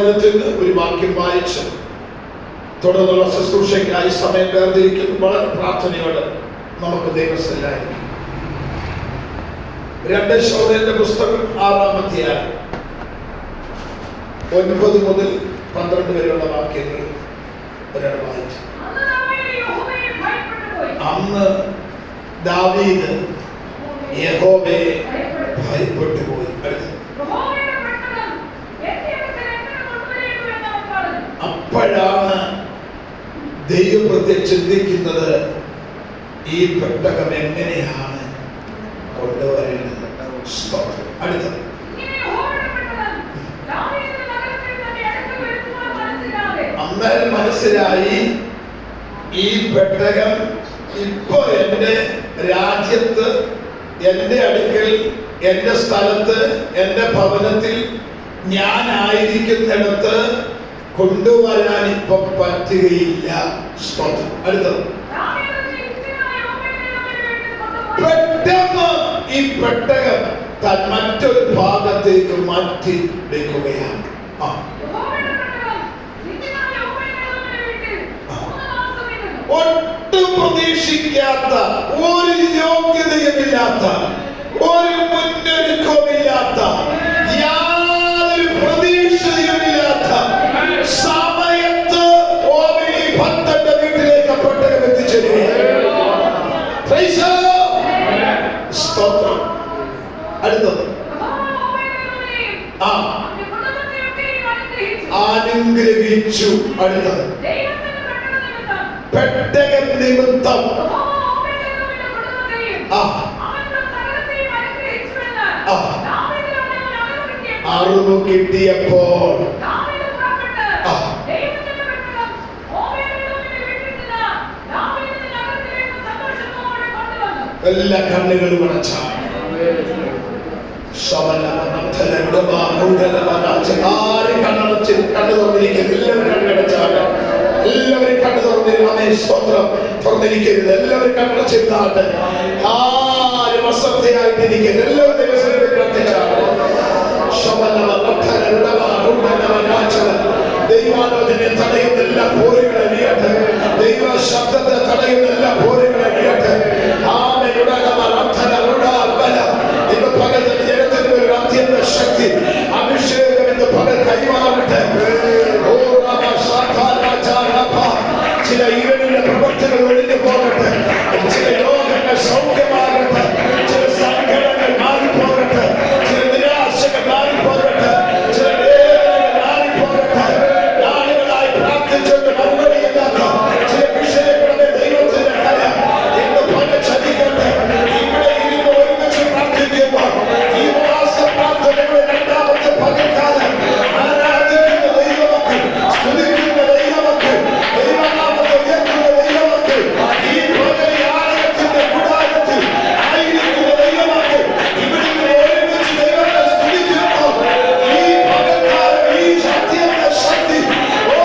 ദൈവവചനത്തിൽ നിന്ന് ഒരു വാക്യം വായിച്ച് തുടർന്നുള്ള ശുശ്രൂഷയ്ക്കായി സമയം വേർതിരിക്കുന്നു. വളരെ പ്രാർത്ഥനയോടെ നമുക്ക് ദൈവസ്ഥലായിരിക്കും. 2 ശമൂവേലിന്റെ പുസ്തകം 6-ാം അധ്യായം 9 മുതൽ 12 വരെയുള്ള വാക്യങ്ങൾ ഒരാൾ വായിച്ചു. അന്ന് ദാവീദ് യഹോവയെ ഭയപ്പെട്ടു പോയി. അപ്പോഴാണ് ദൈവപ്രത്യം ചിന്തിക്കുന്നത്, ഈ പെട്ടകം എങ്ങനെയാണ് കൊണ്ടുവരേണ്ടത്. അടുത്തത് അന്നേരം മനസ്സിലായി, ഈ പെട്ടകം ഇപ്പൊ എന്റെ രാജ്യത്ത്, എന്റെ അടുക്കൽ, എന്റെ സ്ഥലത്ത്, എന്റെ ഭവനത്തിൽ ഞാനായിരിക്കുന്നിടത്ത് കൊണ്ടുവരാൻ ഇപ്പൊ പറ്റുകയില്ല. അടുത്തത് പെട്ടെന്ന് ഈ പെട്ടകം മറ്റൊരു ഭാഗത്തേക്ക് മാറ്റി വെക്കുകയാണ്. ഒട്ടും പ്രതീക്ഷിക്കാത്ത, ഒരു യോഗ്യതയുമില്ലാത്ത, ഒരു മുന്നൊരുക്കവുമില്ലാത്ത, യാതൊരു പ്രതീക്ഷയുമില്ലാത്ത സമയത്ത് ഓമനി ഭക്തന്റെ വീട്ടിലേക്ക് പെട്ടകം എത്തിച്ചേരുകയാണ്. സ്തോത്രം. അടുത്തത് അനുഗ്രഹിച്ചു. അടുത്തത് പെട്ടകം നിമിത്തം അറിവ് കിട്ടിയപ്പോൾ എല്ലാ കണ്ണുകളും അടച്ചാണ്. ആരും കണ്ണടച്ച് കണ്ണു തുറന്നിരിക്കരുത്. എല്ലാവരും കണ്ണടച്ചാണ്. എല്ലാവരും കണ്ണു തുറന്നിരുന്നു. സ്തോത്രം. തുറന്നിരിക്കരുത്. എല്ലാവരും കണ്ണടച്ചിരുന്നാട്ടെ. ആരും അശ്രദ്ധയായിട്ടിരിക്കരുത്. എല്ലാവരും ദൈവാലോചനയെ തടയുന്ന എല്ലാ പോരുകളെ നീയട്ടെ. ദൈവ ശബ്ദത്തെ തടയുന്ന എല്ലാ പോരുകളെ നീയട്ടെ. ഇന്ന് പകൽ ജനത്തിന് ഒരു അത്യന്ത ശക്തി അഭിഷേകം ഇന്ന് പകൽ കൈമാറട്ടെ. ചില ഇവരുടെ പ്രവർത്തനങ്ങൾ ഒഴിഞ്ഞു പോകട്ടെ. ചില രോഗങ്ങൾ സൗഖ്യമാകട്ടെ. ചില സങ്കടങ്ങൾ മാറിപ്പോകട്ടെ. ചില നിരാശകൾ മാറിപ്പോകട്ടെ. ചില വേദനകൾ മാറിപ്പോകട്ടെ. നാളുകളായി പ്രാർത്ഥിച്ചുകൊണ്ട് മറുപടിയില്ലാത്ത ചില വിഷയങ്ങളുടെ ദൈവത്തിന്റെ കല ഇന്ന് പല ചതിക്കട്ടെ. ഇവിടെ ഇരുന്ന് ഒരുമിച്ച് പ്രാർത്ഥിക്കുമ്പോൾ ഈ മാസ പ്രാർത്ഥനയുടെ 2ാമത്തെ പകൽക്കാലം ആരാധിക്കുന്ന ദൈവമക്കൾ, സ്തുതിക്കുന്ന ദൈവമക്കൾ, ദൈവനാമത്തെ ഉയർത്തുന്ന ദൈവമക്കൾ, ഈ പകൽ ആലയത്തിന്റെ കൂടാരത്തിൽ ആയിരിക്കുന്ന ദൈവമക്കൾ ഇവിടുന്ന് ഒരുമിച്ച് ദൈവത്തെ സ്തുതിക്കുമ്പോൾ ഈ പകൽക്കാലം ഈ അത്യന്ത ശക്തി ഓ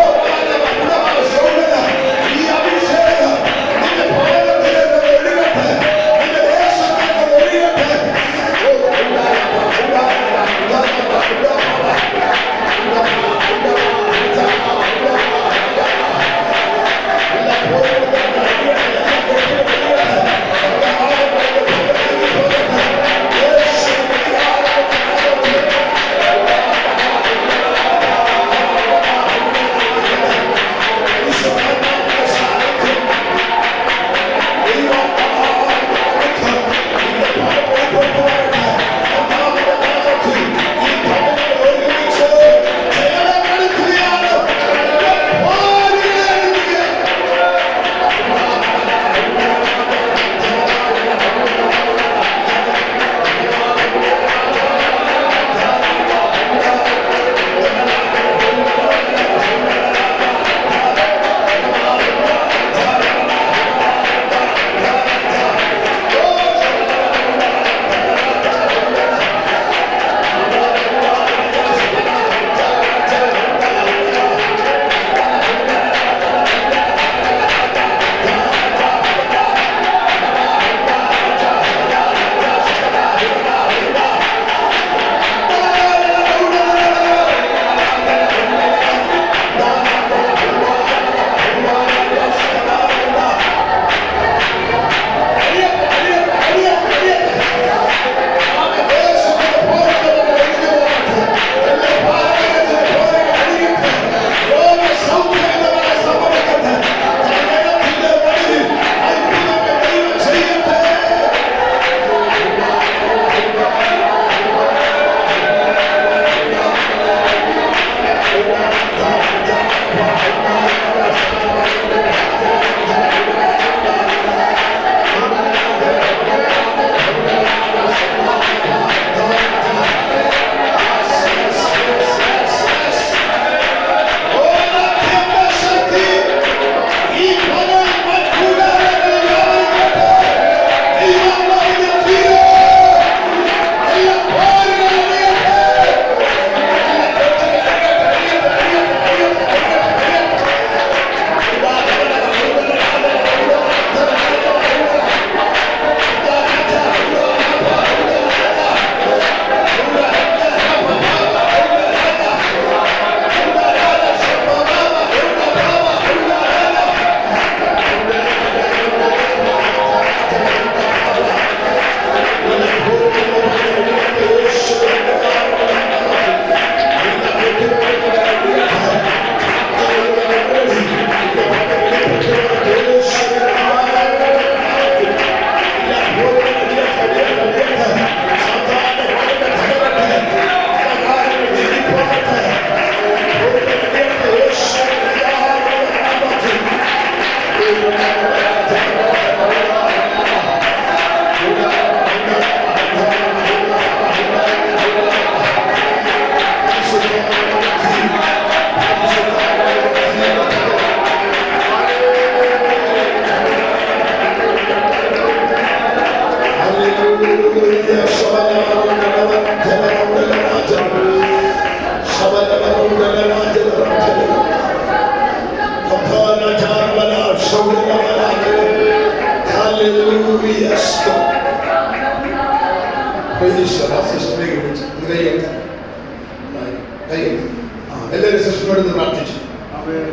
എല്ലാവരും സിസ്റ്ററിനോട് പ്രാർത്ഥിച്ചു.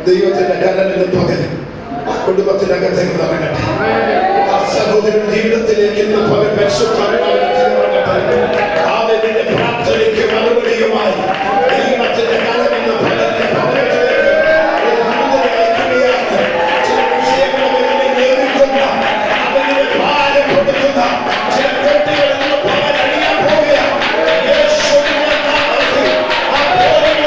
ദൈവത്തിന്റെ കരമെന്ന് പകരം ആ കുടുംബത്തിനകത്തേക്ക് ഇറങ്ങട്ടെ. ആ സഹോദരന്റെ ജീവിതത്തിലേക്ക് ഇന്ന് പകൽ പരിശുദ്ധാത്മാവിനെ ഇറങ്ങട്ടെ. ആദ്യത്തിന്റെ പ്രാർത്ഥനയ്ക്ക് മറുപടിയുമായി ദൈവത്തിന്റെ കരമെന്ന് പകരത്തിലേക്ക് ചില വിഷയങ്ങളെ നേരിടുന്ന അതിനെ ഭാരം കൊടുക്കുന്ന ചില കെട്ടുകളിൽ നിന്ന് പകരം അഴിയാൻ പോവുകയാണ്. യേശുവിന്റെ നാമത്തിൽ ആ പോരിൽ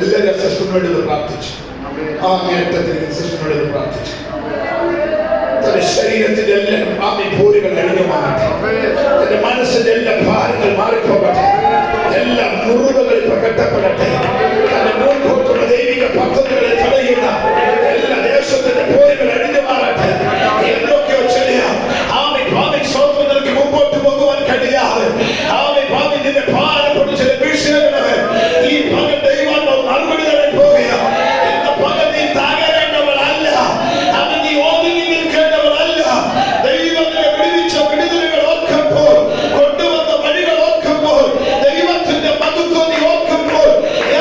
എല്ലാവരും സിസ്റ്ററിനോട് പ്രാർത്ഥിച്ചു. ആ നേട്ടത്തിൽ സിസ്റ്ററിനോട് പ്രാർത്ഥിച്ചു. തന്റെ ശരീരത്തിന്റെ എല്ലാ പോരുകൾ അഴിഞ്ഞുമാറട്ടെ. തന്റെ മനസ്സിന്റെ എല്ലാ ഭാരങ്ങൾ മാറിപ്പോകട്ടെ. എല്ലാ മുറിവുകൾ പ്രകടപ്പെടട്ടെ. തന്റെ മുൻപോട്ടുള്ള ദൈവിക പദ്ധതികളെ തടയുന്ന എല്ലാ ദേശത്തിന്റെ പോരുകൾ അഴിഞ്ഞുമാറട്ടെ. എന്തൊക്കെയോ ചെയ്യാം. സ്വന്തം നിനക്ക് മുമ്പോട്ട് പോകുവാൻ കഴിയാതെ നിന്റെ ഭാരപ്പെട്ട ചില വിഷയങ്ങളെ ഈ പകൽ ദൈവം മറുപടി തരാൻ പോകുകയാണ്. എന്ന പകൽ നീ തകരേണ്ടവളല്ല, അവൻ നീ ഒതുങ്ങി നിൽക്കേണ്ടവളല്ല. ദൈവത്തിനെ വിടുവിച്ച വിടുതലുകൾ ഓർക്കുമ്പോൾ, കൊണ്ടുവന്ന വഴികൾ ഓർക്കുമ്പോൾ, ദൈവത്തിന്റെ മഹത്വം നീ ഓർക്കുമ്പോൾ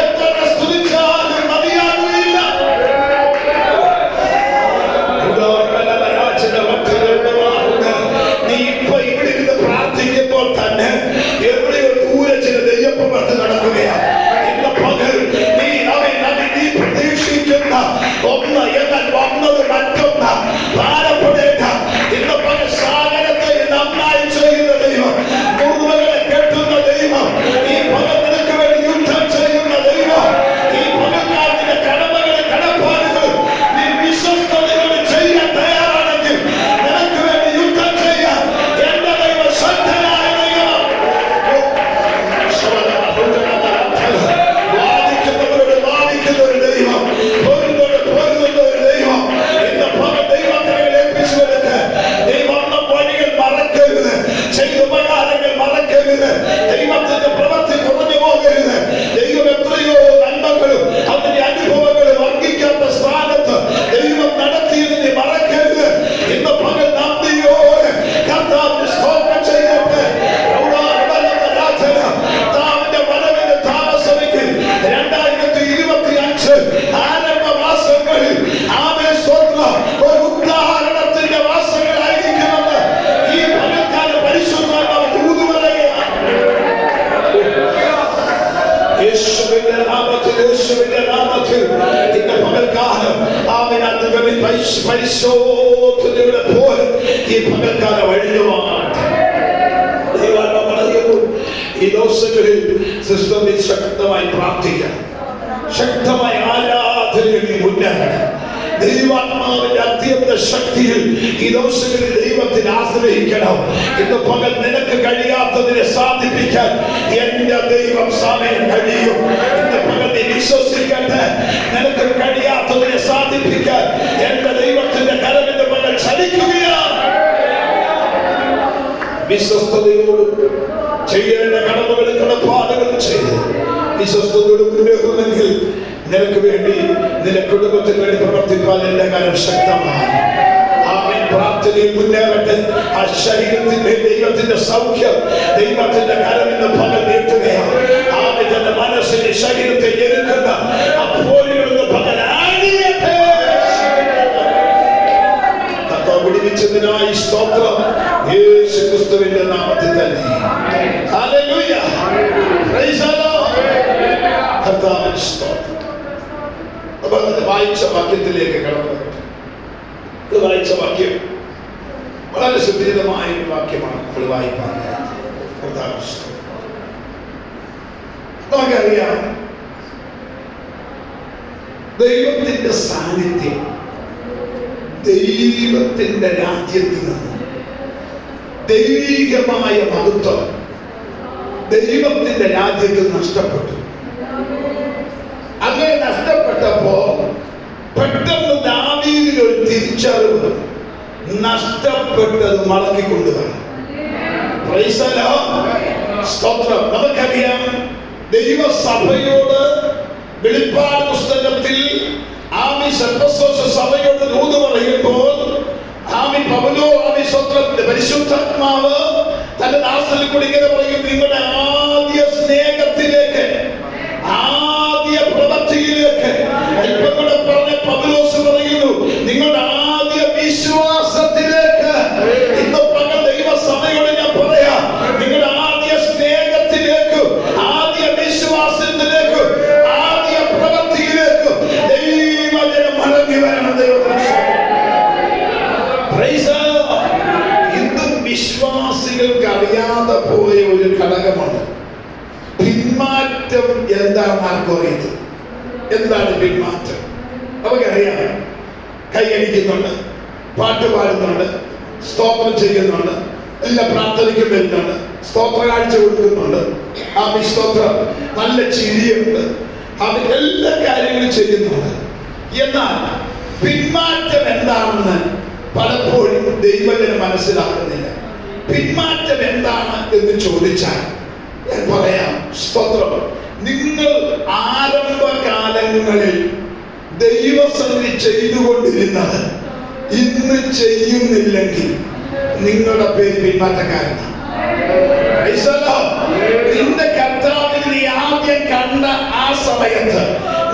എത്ര സ്തുതിച്ചാലും മതിയാകുകയില്ല. പരിശോധനയുടെ പോലെ ഈ പകൽക്കാലം അഴിഞ്ഞുമാറട്ടെ. ഈ ദിവസങ്ങളിൽ സിസ്റ്റത്തിൽ ശക്തമായി പ്രാർത്ഥിക്കണം, ശക്തമായി ആരാധനയിൽ മുന്നേറണം. ദൈവാത്മാവിന്റെ അത്യന്ത ശക്തിയിൽ ഈ ദിവസങ്ങളിൽ ദൈവത്തിൽ ആശ്രയിക്കണം. ഇന്ന് പകൽ നിനക്ക് കഴിയാത്തതിനെ സാധിപ്പിക്കാൻ എന്റെ ദൈവം സമയം കഴിയും. ഇന്ന് പകൽ നീ വിശ്വസിക്കട്ടെ, നിനക്ക് കഴിയാത്തതിനെ സാധിപ്പിക്കാൻ എന്റെ ദൈവത്തിന്റെ കരം ഇന്ന് പകൽ ചലിക്കുകയാണ്. വിശ്വസ്തയോട് ചെയ്യേണ്ട കടമകളും കടപ്പാടുകളും ചെയ്ത് വിശ്വസ്തയോട് മുന്നേറുമെങ്കിൽ നിനക്ക് വേണ്ടി, നിന്റെ കുടുംബത്തിന് വേണ്ടി പ്രവർത്തിക്കാൻ എന്റെ കാര്യം ശക്തമാണ്. ആമേൻ. പ്രാർത്ഥനയിൽ മുന്നേറട്ടെ. ആ ശരീരത്തിന്റെ ദൈവത്തിന്റെ സൗഖ്യം, ദൈവത്തിന്റെ കരം ഇന്ന് പകൽ നീട്ടുകയാണ്. ആമേൻ. തന്റെ മനസ്സിന്റെ ശരീരത്തെ ഞെരുക്കുന്ന ആ പോരുകളൊന്ന് പകൽ ആടിയട്ടെ. കർത്താവ് വിടുവിച്ചതിനായി സ്തോത്രം. യേശു ക്രിസ്തുവിന്റെ നാമത്തിൽ തന്നെ. ഹല്ലേലൂയ. Praise the Lord. കർത്താവിന് സ്തോത്രം. വായിച്ച വാക്യത്തിലേക്ക് കടന്നു വരട്ടെ. ഇത് വായിച്ച വാക്യം വളരെ സുദീർഘമായ ഒരു വാക്യമാണ്. നമ്മൾ വായിക്കാൻ നമുക്കറിയാം, ദൈവത്തിന്റെ സാന്നിധ്യം ദൈവത്തിന്റെ രാജ്യത്തിൽ നിന്ന് ദൈവികമായ മഹത്വം ദൈവത്തിന്റെ രാജ്യത്തിൽ നഷ്ടപ്പെട്ടു. അങ്ങനെ നഷ്ടപ്പെട്ടപ്പോ പെട്ടെന്ന് ദാവീദിന് ഒരു തിരിച്ചറിവ്, നഷ്ടപ്പെട്ടത് മടക്കിക്കൊണ്ടുവരണം. Praise the Lord. സ്തോത്രം. നമുക്കറിയാം, ദൈവസഭയോട് വെളിപ്പാട് പുസ്തകത്തിൽ ആമി സഭയോട് ദൂത് പറയുമ്പോൾ പൗലോ സ്വത്രത്തിന്റെ പരിശുദ്ധാത്മാവ് തന്റെ ദാസനിൽ കൂടി ഇങ്ങനെ പറയും, നിങ്ങളുടെ ആദ്യ സ്നേഹത്തിലേക്ക്, ആദ്യ പ്രവൃത്തിയിലേക്ക്. ഇപ്പൊ കൂടെ പറഞ്ഞ പൗലോസ് പറയുന്നു, നിങ്ങളുടെ ആദ്യ വിശ്വാസത്തിലേക്ക്. ഇന്ന് പകൽ ദൈവസഭയോട് ഞാൻ പറയാം, നിങ്ങളുടെ ആദ്യ സ്നേഹത്തിലേക്ക്, ആദ്യ വിശ്വാസത്തിലേക്ക്, ആദ്യ പ്രവൃത്തിയിലേക്ക് ദൈവജനം മടങ്ങി വരണം. ദൈവത്തിന് ഇന്നും വിശ്വാസികൾക്ക് അറിയാതെ പോയ ഒരു ഘടകമാണ് പിന്മാറ്റം. എന്താണ് ആർക്കും അറിയത്? എന്താണ് പിന്മാറ്റം? നമുക്കറിയാം, കൈയടിക്കുന്നുണ്ട്, പാട്ട് പാടുന്നുണ്ട്, സ്തോത്രം ചെയ്യുന്നുണ്ട്, എല്ലാ പ്രാർത്ഥനയ്ക്കും വരുന്നുണ്ട്, സ്തോത്ര കാഴ്ച കൊടുക്കുന്നുണ്ട്, സ്തോത്രം, നല്ല ചിരിയുണ്ട്, എല്ലാ കാര്യങ്ങളും ചെയ്യുന്നുണ്ട്. എന്നാൽ പിന്മാറ്റം എന്താണെന്ന് പലപ്പോഴും ദൈവജനം മനസ്സിലാക്കുന്നില്ല. പിന്മാറ്റം എന്താണ് എന്ന് ചോദിച്ചാൽ ഞാൻ പറയാം, സ്തോത്രം, നിങ്ങൾ ആരംഭകാലങ്ങളിൽ ദൈവസന്നിധി ചെയ്തുകൊണ്ടിരുന്നത് ഇന്ന് ചെയ്യുന്നില്ലെങ്കിൽ നിങ്ങളുടെ പേര് പിന്മാറ്റക്കാരനാണ്. നിന്റെ കർത്താവിനെ നീ ആദ്യം കണ്ട ആ സമയത്ത്,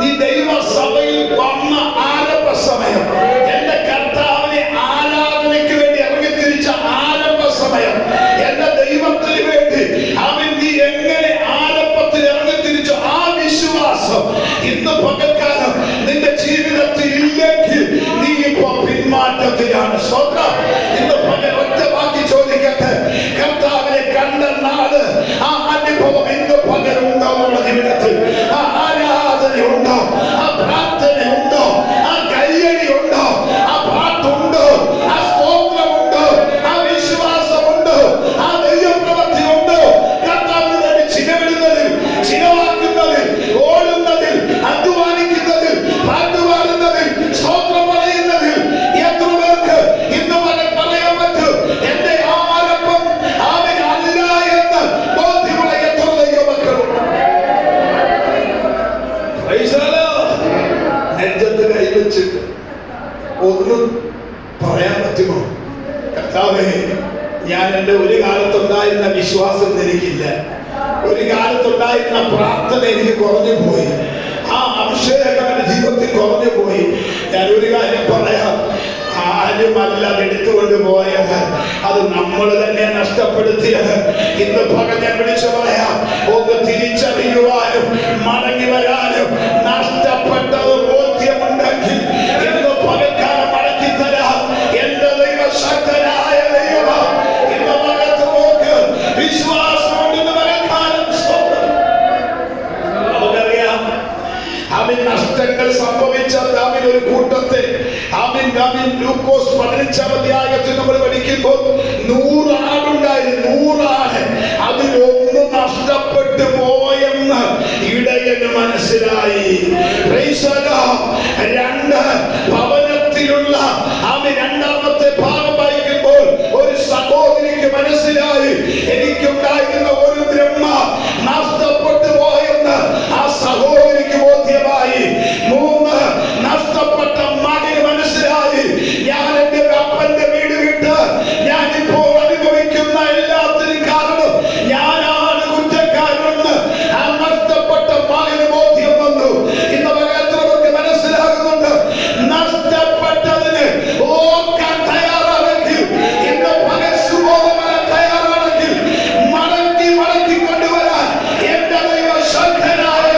നീ ദൈവസഭയിൽ വന്ന ആരംഭ സമയം, എന്റെ കർത്താവിനെ ആരാധനയ്ക്ക് വേണ്ടി ഇറങ്ങിത്തിരിച്ച ആരംഭ സമയം, എന്റെ ദൈവത്തിന് വേണ്ടി അവൻ നീ എങ്ങനെ ആരംഭത്തിൽ ഇറങ്ങിത്തിരിച്ചു, ആ വിശ്വാസം ഇന്ന് പകൽക്കാലം നിന്റെ ജീവിതത്തിൽ ഇല്ലെങ്കിൽ നീ ഇപ്പൊ പിന്മാറ്റത്തിലാണ്. സ്വന്തം ഇന്ന് പകൽ ഒറ്റ വാക്കി ചോദിക്കട്ടെ, കർത്താവിനെ കണ്ട നാള് ആ അനുഭവം ഇന്ന് പകലുണ്ടോ? നമ്മുടെ ജീവിതത്തിൽ ആ ആരാധന ഉണ്ടോ? ആ പ്രാർത്ഥന ഉണ്ടോ? ആ കയ്യടി ഉണ്ടോ? ആ പാട്ടുണ്ടോ? ആ സ്തോത്രമുണ്ടോ? ആ വിശ്വാസമുണ്ടോ? ആ ദൈവപ്രവൃത്തി ഉണ്ടോ? കർത്താവിന് വേണ്ടി ചിലവിടുന്നതിൽ, ചിലവാക്കുന്നതിൽ, ഓടുന്നതിൽ, അധ്വാനിക്കുന്നതിൽ, പാട്ടുപാടുന്നതിൽ, സ്തോത്രം പറയുന്നതിൽ എത്ര പേർക്ക് ഇന്ന് വരെ പറയാൻ പറ്റും എന്റെ ആരംഭം അവനല്ല എന്ന് ബോധ്യമുള്ള എത്ര ദൈവമക്കളുണ്ട്? നെഞ്ചത്ത് കൈവച്ചിട്ട് ഒന്നും പറയാൻ പറ്റുമോ? കർത്താവേ, ഞാൻ എൻ്റെ ഒരു കാലത്തുണ്ടായിരുന്ന വിശ്വാസം എനിക്കില്ല, ഒരു കാലത്തുണ്ടായിരുന്ന പ്രാർത്ഥന എനിക്ക് കുറഞ്ഞു പോയി, ആ അഭിഷേകം എൻ്റെ ജീവിതത്തിൽ കുറഞ്ഞു പോയി. ഞാൻ ഒരു കാര്യം പറയാം, ആരുമല്ല എടുത്തുകൊണ്ട് പോയത്, അത് നമ്മൾ തന്നെ നഷ്ടപ്പെടുത്തിയത്. ഇന്ന് പകൽ ഞാൻ വിളിച്ചു പറയാം, ഒന്ന് തിരിച്ചറിയുവാനും മടങ്ങി വരാനും നഷ്ടപ്പെട്ടത് ബോധ്യമുണ്ടെങ്കിൽ ഇന്ന് പകൽക്കാലം മടക്കി പറയട്ടെ, ലൂക്കോസ് 15-ാം അധ്യായത്തിൽ നമ്മൾ പഠിക്കുമ്പോൾ 100 ആടുണ്ടായിരുന്നു. 100 ആട്, അതിലൊന്ന് നഷ്ടപ്പെട്ടു പോയെന്ന് ഇടയന് മനസ്സിലായി. 2 ഭവനത്തിലുള്ള രണ്ടാമത്തെ ഭാഗം വായിക്കുമ്പോൾ ഒരു സഹോദരിക്ക് മനസ്സിലായി, എനിക്കുണ്ടായിരുന്ന ഒരു ബ്രഹ്മ നഷ്ടപ്പെട്ടു പോയെന്ന് ആ സഹോദരിക്ക് ബോധ്യമായി. 3 നഷ്ടപ്പെട്ട മകന് മനസ്സിലായി, ഞാൻ എന്റെ അപ്പന്റെ വീട് വിട്ട് ഞാനിപ്പോൾ അനുഭവിക്കുന്ന എല്ലാത്തിനും കാരണം ഞാനാണ് കുറ്റക്കാരനെന്ന് ആ നഷ്ടപ്പെട്ട മകന് ബോധ്യം വന്നു. ഇന്ന് എത്ര പേർക്ക് മനസ്സിലാകുന്നുണ്ട്? നഷ്ടപ്പെട്ടതിന് ഓർക്കാൻ തയ്യാറാണെങ്കിൽ, ഇന്ന് പകൽ സുബോധം വരാൻ തയ്യാറാണെങ്കിൽ മടക്കി കൊണ്ടുവരാൻ എന്റെ ദൈവം ശക്തനായ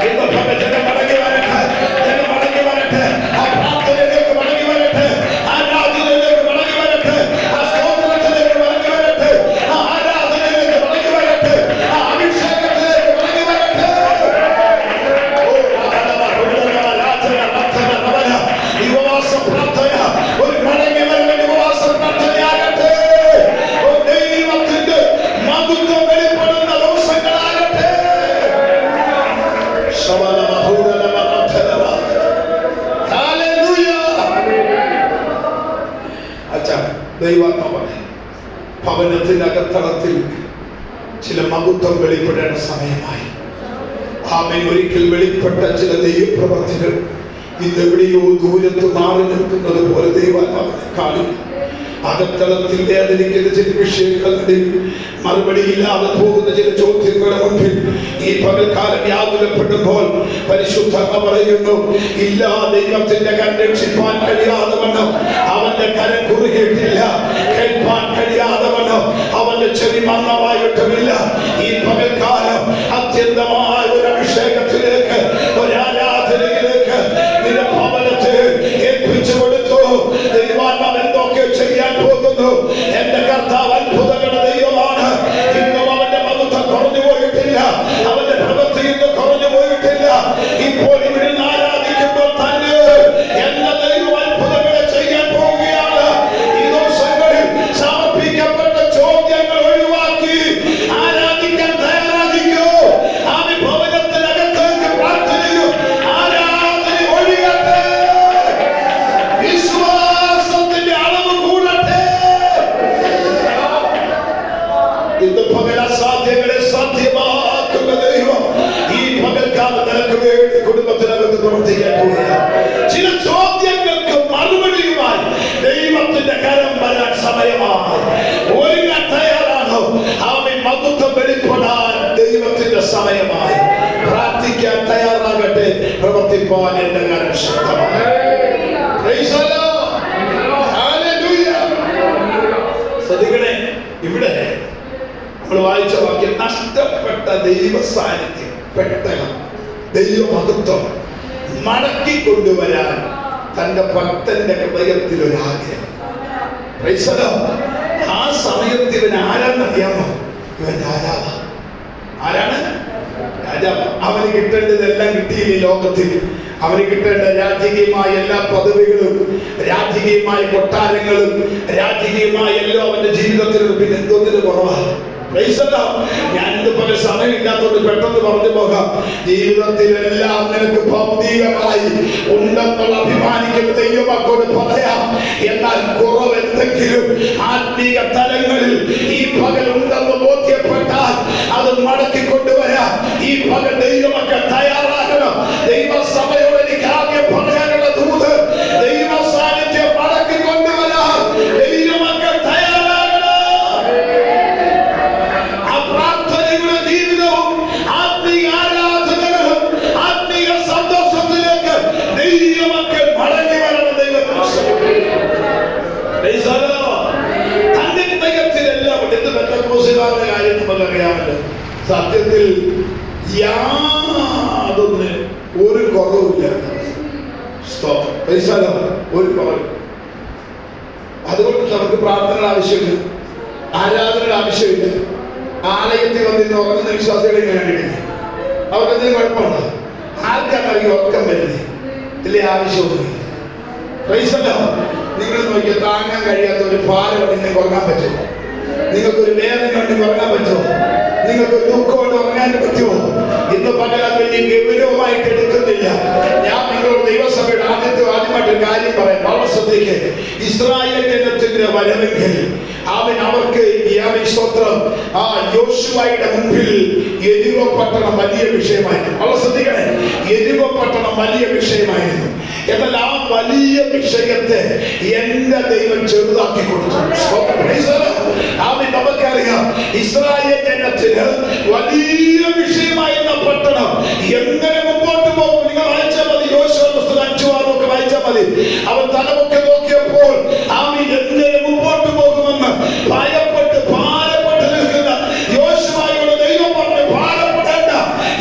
ഇന്ന് പകൽ ജനം മടങ്ങി വരട്ടെ, ജനം മടങ്ങി വരട്ടെ, ആ പ്രാർത്ഥനയിലേക്ക് മടങ്ങി വരട്ടെ, ആ രാജ്യത്തിലേക്ക് മടങ്ങി വരട്ടെ, ആ സ്തോത്രത്തിലേക്ക് മടങ്ങി വരട്ടെ, ആ ആരാധനയിലേക്ക് മടങ്ങി വരട്ടെ, ആ അഭിഷേകത്തിലേക്ക് മടങ്ങി വരട്ടെ. ഈ ഉപവാസ പ്രാർത്ഥന ഒരു മടങ്ങി വരുന്ന ഉപവാസ പ്രാർത്ഥനയാകട്ടെ. ദൈവത്തിന്റെ മഹത്വം വെളിപ്പെടുന്ന ദിവസങ്ങളാകട്ടെ. ദൈവാത്മാവാണ് ഭവനത്തിനകത്തളത്തിൽ ചില മഹത്വം വെളിപ്പെടേണ്ട സമയമായി. ആമേൻ. ഒരിക്കൽ വെളിപ്പെട്ട ചില ദൈവപ്രവർത്തികൾ ഇന്ന് എവിടെയോ ദൂരത്ത് മാറി നിൽക്കുന്നത് പോലെ ദൈവാത്മാവിനെ കാണിക്കും. അകത്തളത്തിൽ വേദനിക്കുന്ന ചില വിഷയങ്ങളിൽ മറുപടിയില്ലാതെ പോകുന്ന ചില ചോദ്യങ്ങളുടെ മുൻപിൽ ഈ പകൽക്കാലം യാതൊരപ്പെടുമ്പോൾ പരിശുദ്ധത പറയുന്നു, ഇല്ല, ദൈവത്തിന്റെ കരം രക്ഷിപ്പാൻ കഴിയാതെ വണ്ണം അവന്റെ കരം കുറുകിയിട്ടില്ല, കേൾപ്പാൻ കഴിയാതെ വണ്ണം അവന്റെ ചെവി മന്ദമായിട്ടുമില്ല. ഈ പകൽക്കാലം അത്യന്തമായ ഒരു അഭിഷേകത്തിലേക്ക്, ഒരു ആരാധനയിലേക്ക് നിന്റെ ഭവനത്തെ ഏൽപ്പിച്ചു കൊടുത്തു. ദൈവാത്മാവ് എന്തൊക്കെ ചെയ്യാൻ പോകുന്നു. എന്റെ കർത്താവ് അത്ഭുതങ്ങളുടെ ദൈവമാണ്. ഇന്നും അവന്റെ മഹത്വം കുറഞ്ഞു പോയിട്ടില്ല, അവന്റെ പ്രവൃത്തി ഇന്ന് കുറഞ്ഞു പോയിട്ടില്ല. ഇപ്പോൾ ഇവിടെ ആരാധിക്കുമ്പോൾ തന്നെ എന്റെ ദൈവം അത്ഭുതങ്ങളെ ചെയ്യാൻ പോവുകയാണ്. ഈ ദിവസങ്ങളിൽ സമർപ്പിക്കപ്പെട്ട ചോദ്യങ്ങൾ ഒഴിവാക്കി ആരാധിക്കാൻ തയ്യാറാക്കിക്കോ. ആ ഭവനത്തിനകത്തേക്ക് പ്രാർത്ഥനയും ആരാധന ഒഴിയട്ടെ. വിശ്വാസത്തിന്റെ അളവ് കൂടട്ടെ. ഇന്ന് പകൽ അസാധ്യങ്ങളെ സാധ്യമാക്കുന്ന ദൈവം ഈ പകൽക്കാലം നിനക്ക് വേണ്ടി കുടുംബത്തിനകത്ത് പ്രവർത്തിക്കാൻ പോവുകയാണ്. ചില ചോദ്യങ്ങൾക്ക് മറുപടിയുമായി ദൈവത്തിന്റെ കരം വരാൻ സമയമായി. ഒരുങ്ങാൻ തയ്യാറാണോ? ആമേൻ. മഹത്വം വെളിപ്പെടാൻ ദൈവത്തിന്റെ സമയമായി. പ്രാർത്ഥിക്കാൻ തയ്യാറാകട്ടെ. പ്രവർത്തിപ്പാൻ എന്റെ കരം ശക്തമാണ്. ശ്രദ്ധിക്കണേ, ഇവിടെ നമ്മൾ വായിച്ച വാക്യം, നഷ്ടപ്പെട്ട ദൈവ സാന്നിധ്യം, പെട്ടകം, ദൈവമഹത്വം മടക്കി കൊണ്ടുവരാൻ തന്റെ ഭക്തന്റെ ഹൃദയത്തിൽ ഒരു ആഗ്രഹം. ആ സമയത്ത് ഇവൻ ആരാന്നറിയാമോ? ഇവൻ രാജാവ്. ആരാണ്? രാജാവ്. അവന് കിട്ടേണ്ടതെല്ലാം കിട്ടിയില്ല. ലോകത്തിൽ അവന് കിട്ടേണ്ട രാജകീയമായ എല്ലാ പദവികളും, രാജകീയമായ കൊട്ടാരങ്ങളും, രാജകീയമായ എല്ലാം അവന്റെ ജീവിതത്തിൽ പിന്നെ എന്തോന്നിന് കുറവാണ്. ഞാനിത് പല സമയമില്ലാത്തോണ്ട് പെട്ടെന്ന് പറഞ്ഞു പോകാം. ജീവിതത്തിലെല്ലാം നിനക്ക് ഭൗതികമായി ഉണ്ടെന്നുള്ള അഭിമാനിക്കുന്ന ദൈവമക്കളോട് പറയാം. എന്നാൽ കുറവ് എന്തെങ്കിലും ആത്മീക തലങ്ങളിൽ ഈ പകൽ ഉണ്ടെന്ന് ബോധ്യപ്പെട്ടാൽ അത് മടക്കി കൊണ്ടുവരാം. ഈ പകൽ ദൈവമക്കൾ തയ്യാറാകണം. ദൈവസഭയോട് എനിക്ക് ആദ്യം പറയാനുള്ള ദൂത്, ദൈവ സാന്നിധ്യം മടക്കി കൊണ്ടുവരാം. ദൈവമക്കൾ തയ്യാറാകണം. ആ പ്രാർത്ഥനയുടെ ജീവിതവും ആത്മീയ ആരാധനകളും ആത്മീയ സന്തോഷത്തിലേക്ക് ദൈവമക്കൾ മടങ്ങി വരണം. തന്നെ ദൈവത്തിലെല്ലാം എന്ത് പെന്തക്കോസ്തുകാരുടെ കാര്യം നമുക്കറിയാമല്ലോ. സത്യത്തിൽ യാതൊന്ന് ഒരു കുറവുമില്ല. ഒരു കുറവ്. അതുകൊണ്ട് നമുക്ക് പ്രാർത്ഥനയുടെ ആവശ്യമില്ല, ആരാധനയുടെ ആവശ്യമില്ല. ആലയത്തിൽ വന്നിരുന്ന് ഉറങ്ങുന്ന വിശ്വാസികളെ കണ്ടിട്ടില്ല. അവർക്ക് എന്തെങ്കിലും കുഴപ്പമുണ്ടോ? ആർക്കാണ് ഈ ഉറക്കം വരുന്നത്? വലിയ ആവശ്യമൊന്നും. നിങ്ങൾ നോക്കിയ താങ്ങാൻ കഴിയാത്ത ഒരു ഭാരം നിങ്ങൾക്ക് ഉറങ്ങാൻ പറ്റുമോ? നിങ്ങൾക്കൊരു വേദന ഉണ്ടെങ്കിൽ ഉറങ്ങാൻ പറ്റുമോ? നിങ്ങൾക്കൊരു ദുഃഖം കൊണ്ട് ഉറങ്ങാൻ പറ്റുമോ? ഇന്ന് പകരം വലിയ ഗൗരവമായിട്ട് എടുക്കുന്നില്ല. ഞാൻ നിങ്ങളോട് ദൈവസഭയുടെ ആദ്യമായിട്ട് ഒരു കാര്യം പറയാം. വളരെ ശ്രദ്ധിക്ക്. ഇസ്രായേൽ ജനത്തിന്റെ വരവെങ്കിൽ അവർക്ക് യോശുവയുടെ മുമ്പിൽ യെരിഹോ പട്ടണം വലിയ വിഷയമായിരുന്നു. വളരെ ശ്രദ്ധിക്കണേ, യെരിഹോ പട്ടണം വലിയ വിഷയമായിരുന്നു. എന്നാൽ ആ വലിയ വിഷയത്തെ എന്റെ ദൈവം ചെറുതാക്കി കൊടുത്തു. നമുക്കറിയാം, ഇസ്രായേൽ ജനത്തിന് വലിയ വിഷയമായിരുന്ന പട്ടണം എങ്ങനെ മുമ്പോട്ട് പോകും? നിങ്ങൾ വായിച്ചാൽ മതി, യോശുവ പുസ്തകം 5-6 ഒക്കെ വായിച്ചാൽ മതി. അവൻ തലമൊക്കെ നോക്കിയപ്പോൾ എങ്ങനെ മുമ്പോട്ട് പോകുമെന്ന് ഭയപ്പെട്ട് ഭാരപ്പെട്ട് നിൽക്കുന്ന യോശുവയോട് ദൈവം പറഞ്ഞു, ഭാരപ്പെടേണ്ട,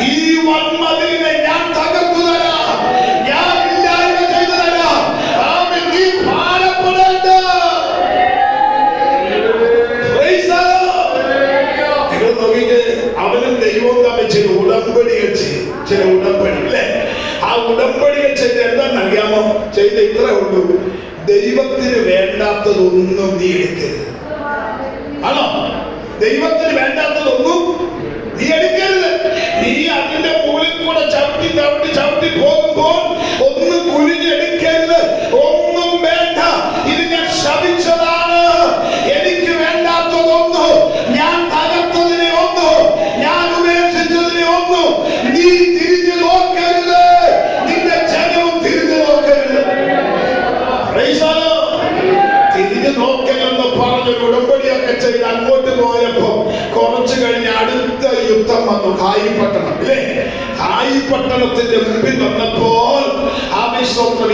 ഈ വൻമതിലിനെ ഞാൻ തകർത്തു തരാം, ഞാൻ ഇല്ലായ്മ ചെയ്തു തരാം. നീ ഭാരപ്പെടേണ്ട. നിങ്ങൾ നോക്കിയിട്ട് അവനും ദൈവവും തമ്മിൽ ചില ഉടമ്പടികൾ ചെയ്യും. ചില ഉടമ്പടി അല്ലേ? ആ ഉടമ്പടികൾ ചെയ്ത് എന്താണെന്നറിയാമോ? ചെയ്ത് ഇത്രേ ഉള്ളൂ: ദൈവത്തിന് വേണ്ടാത്തതൊന്നും നീ എടുക്കരുത്. ആണോ? ദൈവത്തിന് വേണ്ടാത്തതൊന്നും നീ എടുക്കരുത്. നീ അതിന്റെ മുകളിൽ കൂടെ ചവിട്ടി ചവിട്ടി ചവിട്ടി പോകുമ്പോൾ ഒന്നും കുനിഞ്ഞെടുക്കരുത്. ഒന്നും വേണ്ട. ഇത് ഞാൻ ശപിച്ചതാണ്. എനിക്ക് വേണ്ടാത്തതൊന്നും, ഞാൻ തകർത്തതിനെ ഒന്നും, ഞാൻ ഉപേക്ഷിച്ചതിനെ ഒന്നും നീ തിരിഞ്ഞു നോക്കരുത്. നിന്റെ ജനവും തിരിഞ്ഞു നോക്കരുത്. തിരിഞ്ഞു നോക്കലെന്ന് പറഞ്ഞൊരു ഉടമ്പടിയൊക്കെ ചെയ്ത് അങ്ങോട്ട് പോയപ്പോ കുറച്ചു കഴിഞ്ഞ് അടുത്ത യുദ്ധം വന്നു. ഹായി പട്ടണം ഇല്ലേ? ഹായി പട്ടണത്തിന്റെ മുമ്പിൽ വന്നപ്പോൾ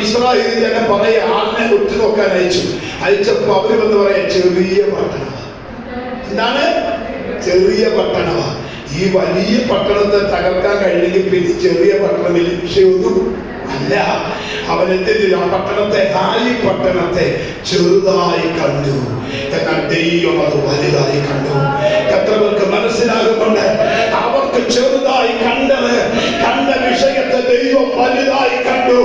ഇസ്രായേൽ ജനം പറയാ, ആളിനെ ഉറ്റുനോക്കാൻ അയച്ചപ്പോ അവര് വന്ന് പറയാ, ചെറിയ പട്ടണമാണ്. എന്താണ്? ചെറിയ പട്ടണമാണ്. ഈ വലിയ പട്ടണത്തെ തകർക്കാൻ കഴിഞ്ഞെങ്കിൽ പിന്നെ ചെറിയ പട്ടണം വലിയ വിഷയമൊന്നും അല്ല. അവനെന്തിനാ പട്ടണത്തെ, ഹായി പട്ടണത്തെ ചെറുതായി കണ്ടു. എന്നാൽ ദൈവം അത് വലുതായി കണ്ടു. എത്ര പേർക്ക് മനസ്സിലാകുന്നുണ്ട്? അവർക്ക് ചെറുതായി കണ്ട വിഷയത്തെ ദൈവം വലുതായി കണ്ടു.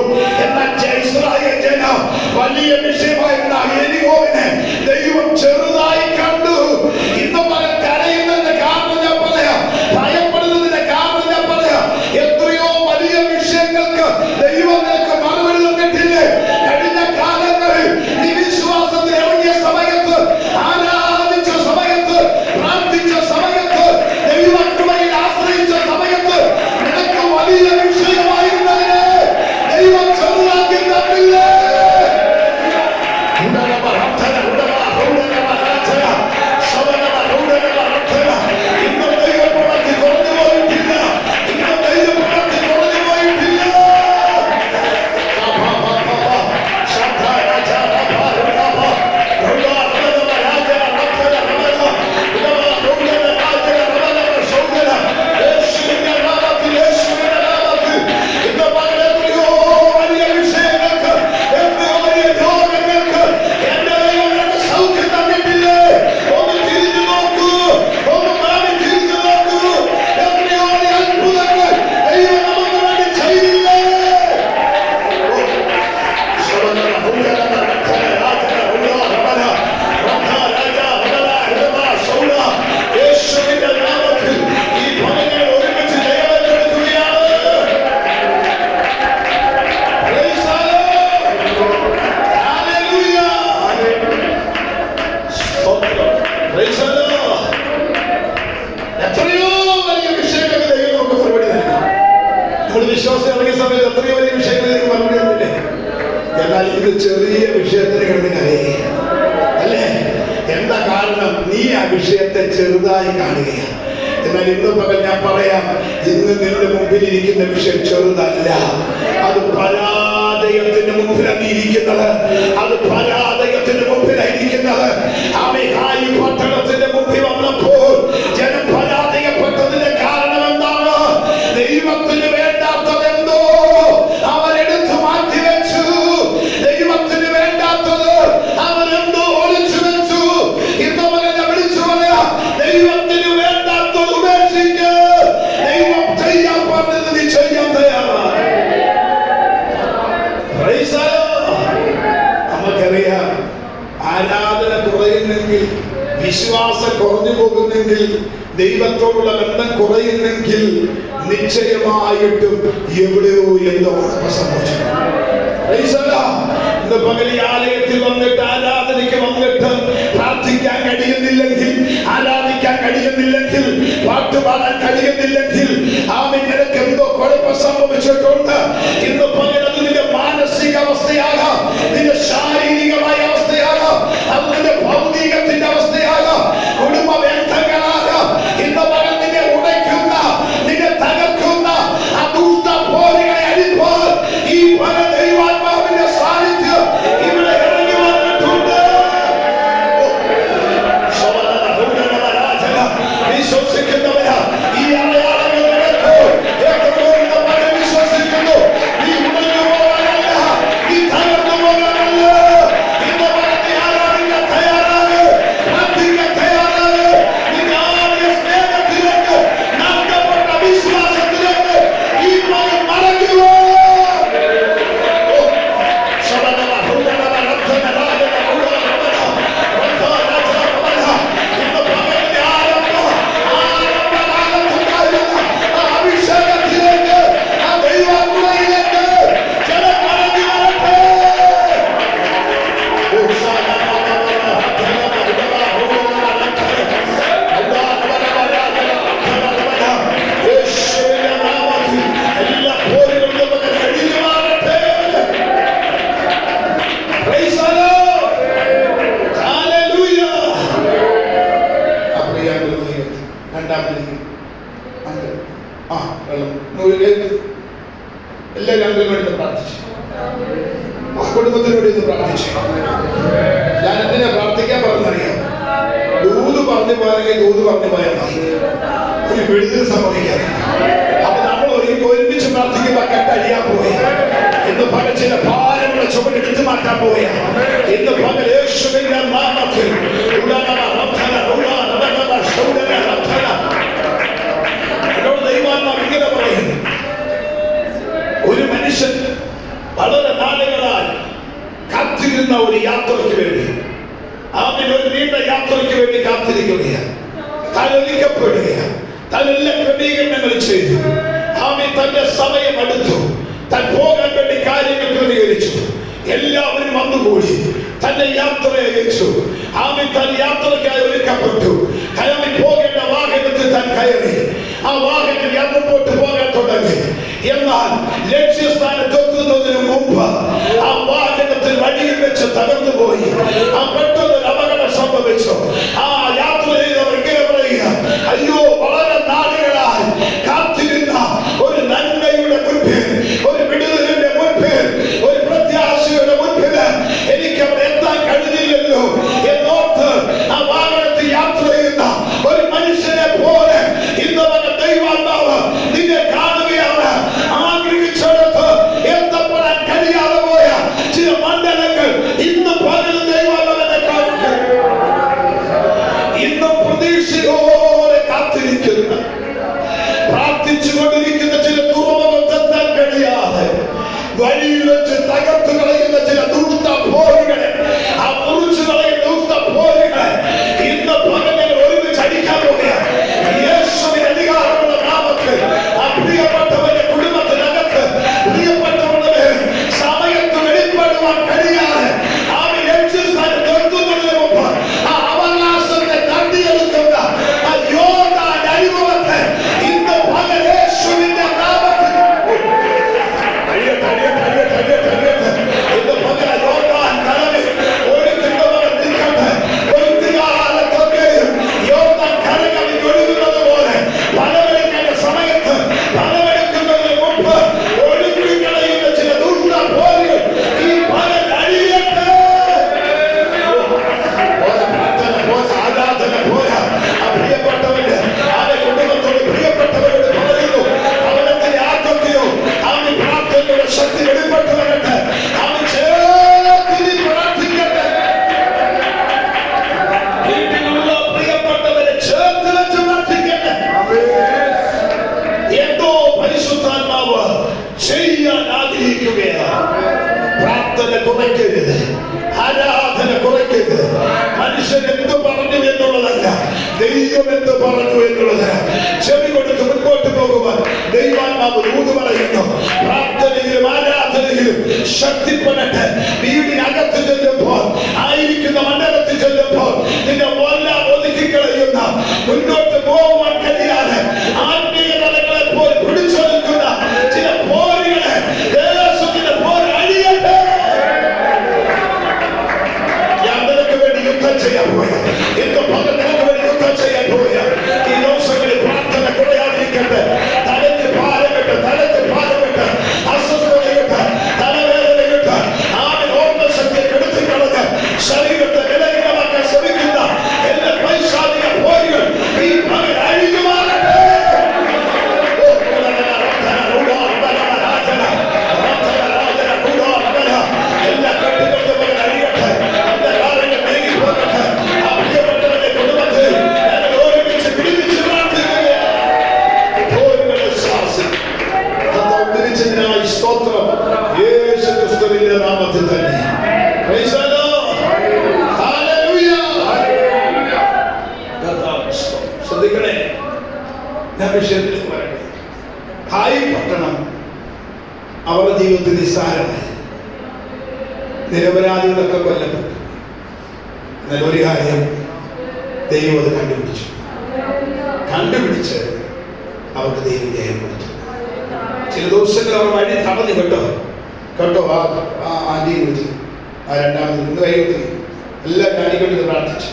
എന്നാൽ ഇസ്രായേൽ ജനം വലിയ വിഷയമായിരുന്ന യെരിഹോവിനെ ദൈവം ചെറുതായി കണ്ടു. ഇന്ന് പല കരയുന്നതിന്റെ കാരണം ഞാൻ പറയാം, ഭയപ്പെടുന്നതിന്റെ കാരണം ഞാൻ പറയാം. എത്രയോ വലിയ വിഷയങ്ങൾക്ക് ദൈവം നിനക്ക് മറുപടി തന്നിട്ടില്ലേ? കഴിഞ്ഞ കാലങ്ങളിൽ നീ വിശ്വാസത്തിൽ ഇറങ്ങിയ സമയത്ത്, ആരാധിച്ച സമയത്ത്, പ്രാർത്ഥിച്ച സമയത്ത്, ദൈവകൃപയിൽ ആശ്രയിച്ച സമയത്ത് നിനക്ക് വലിയ വിഷയമായിരുന്നതിനെ ദൈവം ചെറുതാക്കി തന്നില്ലേ? വിശ്വാസം ഇറങ്ങിയ സമയത്ത് എത്രയോ വലിയ വിഷയങ്ങളിലേക്ക് മറുപടി തന്നില്ലേ? എന്നാൽ ഇത് ചെറിയ വിഷയത്തിന് കിടന്ന് കരയുക അല്ലേ? എന്താ കാരണം? നീ ആ വിഷയത്തെ ചെറുതായി കാണുകയാണ്. എന്നാൽ ഇന്ന് പകൽ ഞാൻ പറയാം, ഇന്ന് നിന്റെ മുമ്പിൽ ഇരിക്കുന്ന വിഷയം ചെറുതല്ല. അത് പരാജയത്തിന് മുമ്പിലാണ് ഇരിക്കുന്നത്. അത് പരാജയത്തിന് മുമ്പിലായിരിക്കുന്നത്. ഹായി പട്ടണത്തിന്റെ മുമ്പിൽ വന്നപ്പോൾ ജനം പരാജയപ്പെട്ടതിന്റെ കാരണം എന്താണ്? ദൈവത്തിന് വേണ്ടാത്തതെന്തോ അവരെടുത്ത് മാറ്റിവെച്ചു. ദൈവത്തിന് വേണ്ടാത്തത് അവരെന്തോ ഒളിച്ചു വെച്ചു. ഇന്ന് മകനെ വിളിച്ചു പറയാ, ദൈവത്തിന് വേണ്ടാത്തത് ഉപേക്ഷിക്ക്. ദൈവം ചെയ്യാൻ വിശ്വാസം കുറഞ്ഞു പോകുന്നെങ്കിൽ, ദൈവത്തോടുള്ള ബന്ധം കുറയുന്നെങ്കിൽ നിശ്ചയമായിട്ടും എവിടെയോ എന്തോ സംഭവിച്ചു. ഇന്ന് പകൽ ആലയത്തിൽ വന്നിട്ട് ആരാധനയ്ക്ക് വന്നിട്ട് പ്രാർത്ഥിക്കാൻ കഴിയുന്നില്ലെങ്കിൽ, ആരാധിക്കാൻ കഴിയുന്നില്ലെങ്കിൽ, പാട്ടുപാടാൻ കഴിയുന്നില്ലെങ്കിൽ, ആമേൻ, നിനക്ക് എന്തോ കുഴപ്പം സംഭവിച്ചിട്ടുണ്ട്. ഇന്ന് പകൽ അത് നിന്റെ മാനസിക അവസ്ഥയാകാം, നിന്റെ ശാരീരികമായ അവസ്ഥയാകാം, അത് നിന്റെ ഭൗതികത്തിന്റെ അവസ്ഥയാകാം, കുടുംബ ബന്ധങ്ങളാകാം. ഇന്ന് പകൽ നിന്നെ ഉടയ്ക്കുന്ന, നിന്നെ തകർക്കുന്ന ആ ദുഷ്ട പോരുകളെ അഴിപ്പോൾ ഈ പകൽ ദൈവാത്മാവിന്റെ സാന്നിധ്യം ഇവിടെ ഇറങ്ങി വന്നിട്ടുണ്ട്. വിശ്വസിക്കുന്നവരാ ഈ അടയാളങ്ങൾ നടക്കൂ. വിശ്വസിക്കുന്നു. നീ ഉടഞ്ഞു പോകാനല്ല, നീ തകർന്നു പോകാനല്ല. ഇന്ന് പറഞ്ഞ് ആരാധിക്കാൻ തയ്യാറാണ്, പ്രാർത്ഥിക്കാൻ തയ്യാറാണ്. നിന്റെ ആദ്യ സ്നേഹത്തിലേക്ക്, നഷ്ടപ്പെട്ട വിശ്വാസത്തിലേക്ക് ഈ മകൻ മടങ്ങുവോ. എല്ലാവരും രണ്ടിനും വേണ്ടി പ്രാർത്ഥിച്ചു, ആ കുടുംബത്തിന് വേണ്ടി പ്രാർത്ഥിച്ചു. ഞാൻ എന്തിനാ പ്രാർത്ഥിക്കാൻ പറഞ്ഞറിയാം? ദൂത് പറഞ്ഞു പോയാലെങ്കിൽ ദൂത് പറഞ്ഞു പോയാൽ മതി, ഒരു വിടുതൽ സംഭവിക്കാൻ. അപ്പൊ നമ്മൾ ഒരുമിച്ച് പ്രാർത്ഥിക്കുമ്പോൾ കെട്ടഴിയാൻ പോയി. ഇന്ന് പകൽ ചില ഭാരമുള്ള ചുവടെടുത്ത് മാറ്റാൻ പോയ ഇന്ന് പകൽ യേശുവിന്റെ നാമത്തിൽ എന്നോട് ദൈവാത്മാവ് ഇങ്ങനെ പറയുന്നു. ഒരു മനുഷ്യൻ വളരെ നാളുകളായി കാത്തിരുന്ന ഒരു യാത്രയ്ക്ക് വേണ്ടി, അവൻ ഒരു നീണ്ട യാത്രയ്ക്ക് വേണ്ടി കാത്തിരിക്കുകയാണ്, താൻ ഒരുക്കപ്പെടുകയാണ്, താൻ എല്ലാ ക്രമീകരണങ്ങളും ചെയ്തു. അവൻ തന്റെ സമയം അടുത്തു, താൻ പോകാൻ വേണ്ടി കാര്യങ്ങൾ ക്രമീകരിച്ചു. എല്ലാവരും വന്നുകൂടി തന്റെ യാത്രയെ അയച്ചു. അവൻ താൻ യാത്രയ്ക്കായി ഒരുക്കപ്പെട്ടു. കയറി പോകേണ്ട വാഹനത്തിൽ താൻ കയറി. ആ വാഹനം മുമ്പോട്ട് പോകാൻ തുടങ്ങി. എന്നാൽ ലക്ഷ്യസ്ഥാനത്തെത്തുന്നതിന് മുമ്പ് ആ വാഹനത്തിൽ വഴിയിൽ വെച്ച് തകർന്നു പോയി. ആ പെട്ടെന്ന് അപകടം സംഭവിച്ചു. ആ യാത്ര ചെയ്തവർ ഇങ്ങനെ പറയുക, അയ്യോ, വളരെ നാളുകളായി കാത്തിരുന്ന ഒരു നന്മയുടെ മുൻപിൽ, ഒരു വിടുതലിന്റെ മുൻപിൽ, ഒരു പ്രത്യാശയുടെ മുൻപിൽ എനിക്ക് അവിടെ എത്താൻ കഴിഞ്ഞില്ലല്ലോ എന്നോർത്ത് ആ വാഹനത്തിൽ യാത്ര ചെയ്യുന്ന ഒരു മനുഷ്യനെ പോലെ ഇന്ന് ദൈവാത്മാവ് നിന്നെ കാണുകയാണ്. ആഗ്രഹിച്ചെടുത്ത് എത്തപ്പെടാൻ കഴിയാതെ പോയ ചില മണ്ഡലങ്ങൾ ഇന്ന് പകലും ദൈവാത്മാവിനെ കാണുക. ഇന്നും പ്രതീക്ഷയോടെ കാത്തിരിക്കുന്ന, പ്രാർത്ഥിച്ചുകൊണ്ടിരിക്കുന്ന ചില തുറമുഖത്തെത്താൻ കഴിയാതെ വഴിയിൽ വെച്ച് തകർത്ത് കളയുന്ന ചില ദുഷ്ട പോരുകളെ, ആ മുറിച്ചു കളയുന്ന ദുഷ്ട പോരുകളെ ഇന്ന് പകൽ ഒരുമിച്ച് അടിക്കാൻ പോവുകയാണ്. യേശുവിന്റെ അധികാരമുള്ള നാമത്തിൽ ആ പ്രിയപ്പെട്ടവന്റെ കുടുംബത്തിനകത്ത്, പ്രിയപ്പെട്ടവരുടെ സമയത്ത് വെളിപ്പെടുവാൻ കഴിയാതെ അവൻ ലക്ഷ്യസ്ഥാനത്ത് എത്തുന്നതിന് മുമ്പ് ആ അവകാശത്തെ തട്ടിയെടുക്കുന്ന ആ യോർദാൻ അനുഭവത്തെ ഇന്ന് പകൽ യേശുവിന്റെ നാമത്തിൽ ഇന്ന് പകൽ യോർദാൻ കടലിൽ ഒഴുകുന്നവർ നിൽക്കട്ടെ. ഒഴുകുകാലത്തൊക്കെയും യോർദാൻ കരകളിൽ ഒഴുകുന്നത് പോലെ ഫലമെടുക്കേണ്ട സമയത്ത് ഫലമെടുക്കുന്നതിന് മുമ്പ് ഒഴുകിക്കളയുന്ന ചില ദുഷ്ട പോരുകൾ ഈ പകൽ അഴിയട്ടെ. പ്രാർത്ഥന പോലെ, ആരാധന പോലെ ആ പ്രിയപ്പെട്ടവര് അവരെ കുടുംബത്തോട്, പ്രിയപ്പെട്ടവരോട് പറയുന്നു, ഭവനത്തിലെ ആത്മത്തെയോ അവന് പ്രാർത്ഥനയുടെ ശക്തി വെളിപ്പെട്ടു വരട്ടെ. അവൻ ചേർത്തിനി പ്രാർത്ഥിക്കട്ടെ. വീട്ടിലുള്ള പ്രിയപ്പെട്ടവരെ ചേർത്ത് വെച്ച് പ്രാർത്ഥിക്കട്ടെ. എന്തോ പരിശുദ്ധാത്മാവ് ചെയ്യാൻ ആഗ്രഹിക്കുകയാണ്. പ്രാർത്ഥന കുറയ്ക്കരുത്, ആരാധന കുറയ്ക്കരുത്. മനുഷ്യൻ എന്തു പറഞ്ഞു എന്നുള്ളത് ദൈവം എന്ത് പറഞ്ഞു എന്നുള്ളത് ചെവി കൊടുത്ത് മുൻപോട്ട് പോകുവാൻ ദൈവാത്മാവ് ഊതു പറയുന്നു. പ്രാർത്ഥനയിലും ആരാധനയിലും ശക്തിപ്പെടട്ടെ. വീടിനകത്ത് ചെല്ലുമ്പോൾ, ആയിരിക്കുന്ന മണ്ഡലത്തിൽ ചെല്ലുമ്പോൾ നിന്റെ എല്ലാം ഒതുക്കിക്കളയുന്ന, മുന്നോട്ട് പോകുവാൻ കഴിയാതെ ആത്മീയ തലങ്ങളെ പോലെ പിടിച്ചെടുക്കുന്ന ചില പോരുകളെ ദേശത്തിന്റെ പോര് അഴിയട്ടെ. ഞാൻ നിനക്ക് വേണ്ടി യുദ്ധം ചെയ്യാൻ പോയ, ഇന്ന് പകൽ നിനക്ക് വേണ്ടി യുദ്ധം ചെയ്യാൻ പോയ ഈ ദിവസങ്ങളിൽ പ്രാർത്ഥന കുറയാതിരിക്കട്ടെ. തലയ്ക്ക് ഭാരമിട്ട്, തലയ്ക്ക് ഭാരമിട്ട്, അസ്വസ്ഥതയിട്ട്, തലവേദനയിട്ട്, ആവിൻ ഓർമ്മശക്തി കെടുത്തിക്കളഞ്ഞ് ശരീരത്തെ നിലയിലമാക്കാൻ ശ്രമിക്കുന്ന എല്ലാ പൈശാചിക പോരുകൾ ഈ പകൽ അഴിഞ്ഞുമാറട്ടെ. എല്ലാ കെട്ടുകളുടെ പകൽ അഴിയട്ടെ. എല്ലാ കാര്യങ്ങൾ നീങ്ങി പോകട്ടെ. ആ പ്രിയപ്പെട്ടവരുടെ കുടുംബത്തിൽ ഞങ്ങൾ ഒരുമിച്ച് പിടിപ്പിച്ച് പ്രാർത്ഥിക്കുകയാണ്. പോരുകളെ ശാസിക്കും. ഉദ്ധരിച്ചതിനായി സ്തോത്രം. യേശു ക്രിസ്തുവിന്റെ നാമത്തിൽ തന്നെ. Praise the Lord. Hallelujah. ശ്രദ്ധിക്കണേ, ഞാൻ വിഷയത്തിലേക്ക് വരട്ടെ. ഹായ് പട്ടണം അവരുടെ ജീവിതത്തിൽ നിസ്സാരമായി. നിരപരാധികളൊക്കെ കൊല്ലപ്പെട്ടു. എന്നാൽ ഒരു കാര്യം ദൈവം അത് കണ്ടുപിടിച്ച് അവർക്ക് ദൈവം ജയം കൊടുത്തു. ചില ദിവസങ്ങൾ അവർ വഴി തടഞ്ഞു. കേട്ടോ ആന്റി വിളിച്ചു, ആ രണ്ടാമത് ഇന്ന് കൈകൊത്തി എല്ലാം കാണിക്കൊണ്ട് പ്രാർത്ഥിച്ചു.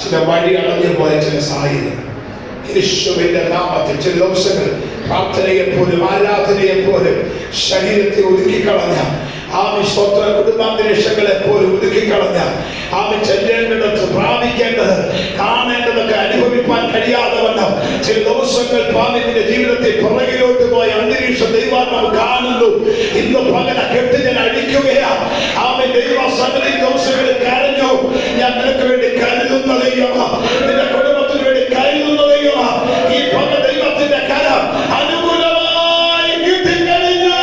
ചില വഴി അടഞ്ഞു പോയ ചില സാഹചര്യങ്ങൾ യേശുവിന്റെ നാമത്തിൽ ചില ദിവസങ്ങൾ പ്രാർത്ഥനയെപ്പോലും ആരാധനയെപ്പോലും ശരീരത്തെ ഒതുക്കിക്കളഞ്ഞ ആമി സ്വത്ര കുടുംബാന്തരീക്ഷങ്ങളെ പോലും ഒതുക്കിക്കളഞ്ഞ ആമി ചെല്ലേണ്ടത്, പ്രാപിക്കേണ്ടത്, കാണേണ്ടതൊക്കെ അനുഭവിക്കാൻ കഴിയാതെ വണ്ണം ചില ദിവസങ്ങൾ പാമിന്റെ ജീവിതത്തിൽ പുറകിലോട്ട് പോയ അന്തരീക്ഷം ദൈവാത്മാവ് കാണുന്നു. ഇന്ന് പകല കെട്ട് ഞാൻ അടിക്കുകയാ. ആമി ദൈവസന്നിധി ദിവസങ്ങളിൽ കരഞ്ഞു. ഞാൻ നിനക്ക് വേണ്ടി കരുതുന്ന ദൈവമാ, നിന്റെ കുടുംബത്തിന് വേണ്ടി കരുതുന്ന ദൈവമാ. ഈ പകൽ ദൈവത്തിന്റെ കരം അനുകൂലമായി നീട്ടിക്കഴിഞ്ഞു.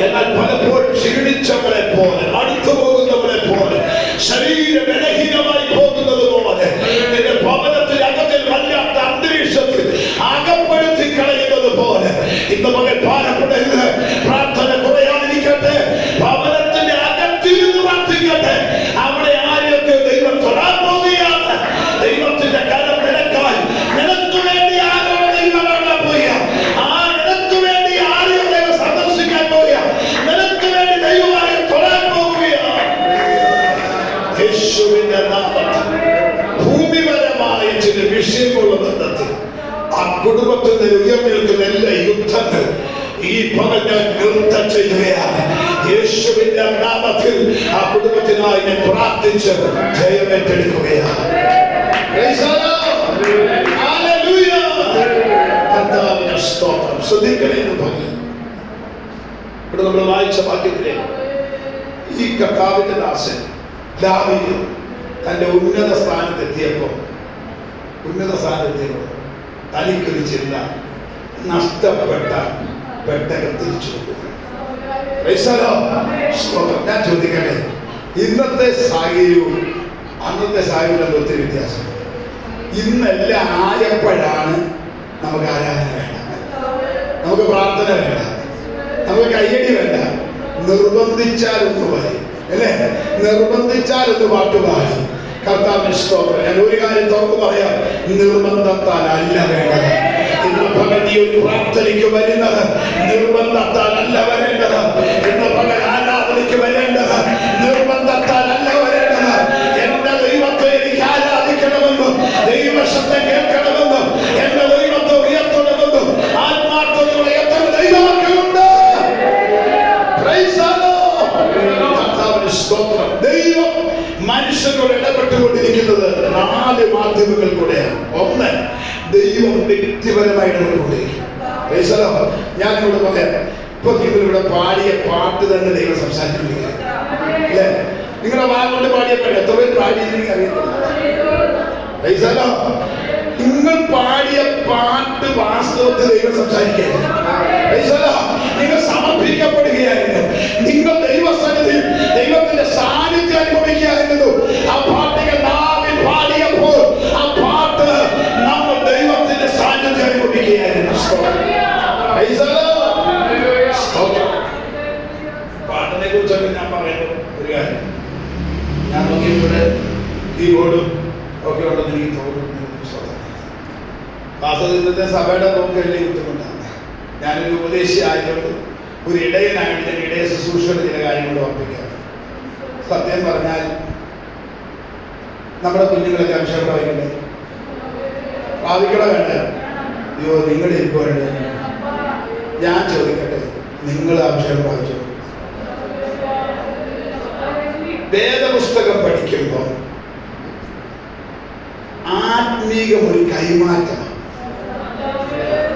എന്നാൽ പലപ്പോഴും ക്ഷീണിച്ചവരെ പോലെ, അടുത്തു പോകുന്നവരെ പോലെ, ശരീരം ബലഹീനമായി പോകുന്നത് പോലെ, നിന്റെ ഭവനത്തിൽ അകത്തിൽ വല്ലാത്ത അന്തരീക്ഷത്തിൽ അകപ്പെടുത്തി കളയുന്നത് പോലെ ഇന്ന് മകൻ ഭാരപ്പെടരുത്. പ്രാർത്ഥന കുറയാതിരിക്കട്ടെ. ഭവനത്തിന്റെ അകത്തിരുന്ന് പ്രാർത്ഥിക്കട്ടെ. അവിടെ ആരെയൊക്കെ ദൈവം തൊടാൻ പോവുകയാണ്. ദൈവത്തിന്റെ കരം നിനക്കായി, നിനക്ക് വേണ്ടി ആരോടെ ദൈവം പോയ, ആ നിനക്ക് വേണ്ടി ആരെയോ ദൈവം സന്ദർശിക്കാൻ പോയ, നിനക്ക് വേണ്ടി ദൈവമായി തൊടാൻ പോവുകയാണ്. യേശുവിന്റെ നാമത്തിൽ ഭൂമിപരമായ ചില വിഷയമുള്ള ബന്ധത്തിൽ ആ കുടുംബത്തിൽ നിന്ന് ഉയർന്നിരിക്കുന്ന എല്ലാ യുദ്ധങ്ങൾ ഈ പകൽ ഞാൻ നൃത്തം ചെയ്യുകയാണ്. യേശുവിന്റെ നാമത്തിൽ ആ കുടുംബത്തിനായി ഞാൻ പ്രാർത്ഥിച്ച് ജയമേറ്റെടുക്കുകയാണ്. ശ്രദ്ധിക്കണേ എന്ന് പറഞ്ഞു. ഇവിടെ നമ്മൾ വായിച്ച വാക്യത്തിലെ ഈ കർത്താവിന്റെ ദാസൻ ദാവീദ് തന്റെ ഉന്നത സ്ഥാനത്തെത്തിയപ്പോൾ തനിക്കൊരു ചിന്ത, നഷ്ടപ്പെട്ട പെട്ടകം തിരിച്ചു കൊണ്ടുപോയി. ഞാൻ ചോദിക്കട്ടെ, ഇന്നത്തെ സാഹചര്യവും അന്നത്തെ സാഹചര്യം ഒത്തിരി വ്യത്യാസം. ഇന്നെല്ലാം ആയപ്പോഴാണ് നമുക്ക് ആരാധന വേണ്ട, നമുക്ക് പ്രാർത്ഥന വേണ്ട, നമുക്ക് കയ്യടി വേണ്ട. നിർബന്ധിച്ചാലൊന്ന് പോയി അല്ലേ, നിർബന്ധിച്ചാലൊന്ന് പാട്ടുപാടി കർത്താവിന് സ്തോത്രം. ഞാൻ ഒരു കാര്യം തുറന്നു പറയാം, നിർബന്ധത്താൽ അല്ല വേണ്ടത്. ഇന്ന് പകൽ നീ ഒരു പ്രാർത്ഥനയ്ക്ക് വരുന്നത് നിർബന്ധത്താൽ അല്ല വരേണ്ടത്. ഇന്ന് പകൽ ആരാധനയ്ക്ക് വരേണ്ടത് നിർബന്ധത്താൽ അല്ല വരേണ്ടത്. എന്റെ ദൈവത്തെ എനിക്ക് ആരാധിക്കണമെന്നും ദൈവശബ്ദം കേൾക്കണമെന്നും എന്റെ ദൈവത്തെ ഉയർത്തണമെന്നും ആത്മാർത്ഥതയോടെ എത്ര ദൈവമക്കളുണ്ട്. കർത്താവിന് സ്തോത്രം. ദൈവം മനുഷ്യനോട് ഇടപെട്ടുകൊണ്ടിരിക്കുന്നത് 4 മാധ്യമങ്ങൾ കൂടെയാണ്. ഒന്ന്, ദൈവം വ്യക്തിപരമായി ഇടപെട്ടുകൊണ്ടിരിക്കും. ഞാൻ ഇവിടെ പറയാം, ഇപ്പൊ നിങ്ങളിവിടെ പാടിയ പാട്ട് തന്നെ ദൈവം സംസാരിച്ചിരിക്കുക അല്ലേ? നിങ്ങളുടെ വാഗോണ്ട് പാടിയ പാട്ട് എത്ര പേര് പാടിയെന്ന് അറിയത്തില്ല. നിങ്ങൾ പാടിയ പാട്ട് വാസ്തവത്തിൽ ദൈവം സംസാരിക്കുകയായിരുന്നു. നിങ്ങൾ സമർപ്പിക്കപ്പെടുകയായിരുന്നു. നിങ്ങൾ ദൈവസന്നിധിയിൽ ദൈവത്തിന്റെ സാന്നിധ്യം അനുഭവിക്കുകയായിരുന്നു. ആ പാട്ടുകൾ നാവിൽ പാടിയപ്പോൾ ആ വാസ്തവത്തിൽ സഭയുടെ നോക്ക് വലിയ ബുദ്ധിമുട്ടാണ്. ഞാനൊരു ഉപദേശി ആയതുകൊണ്ട് ഒരു ഇടയനായിട്ട് ഞാൻ ഇടയ ശുശ്രൂഷയുടെ ചില കാര്യങ്ങൾ ഓർപ്പിക്കാം. സത്യം പറഞ്ഞാൽ നമ്മുടെ കുഞ്ഞുങ്ങളൊക്കെ അഭിഷേകം പ്രാപിക്കണ്ടേ? പ്രാപിക്കണ വേണ്ട? അയ്യോ നിങ്ങൾ ഇരിക്കുന്നുണ്ട്. ഞാൻ ചോദിക്കട്ടെ, നിങ്ങൾ അഭിഷേകം പ്രാപിച്ചു? വേദപുസ്തകം പഠിക്കുമ്പോൾ ആത്മീകം ഒരു കൈമാറ്റമാണ്.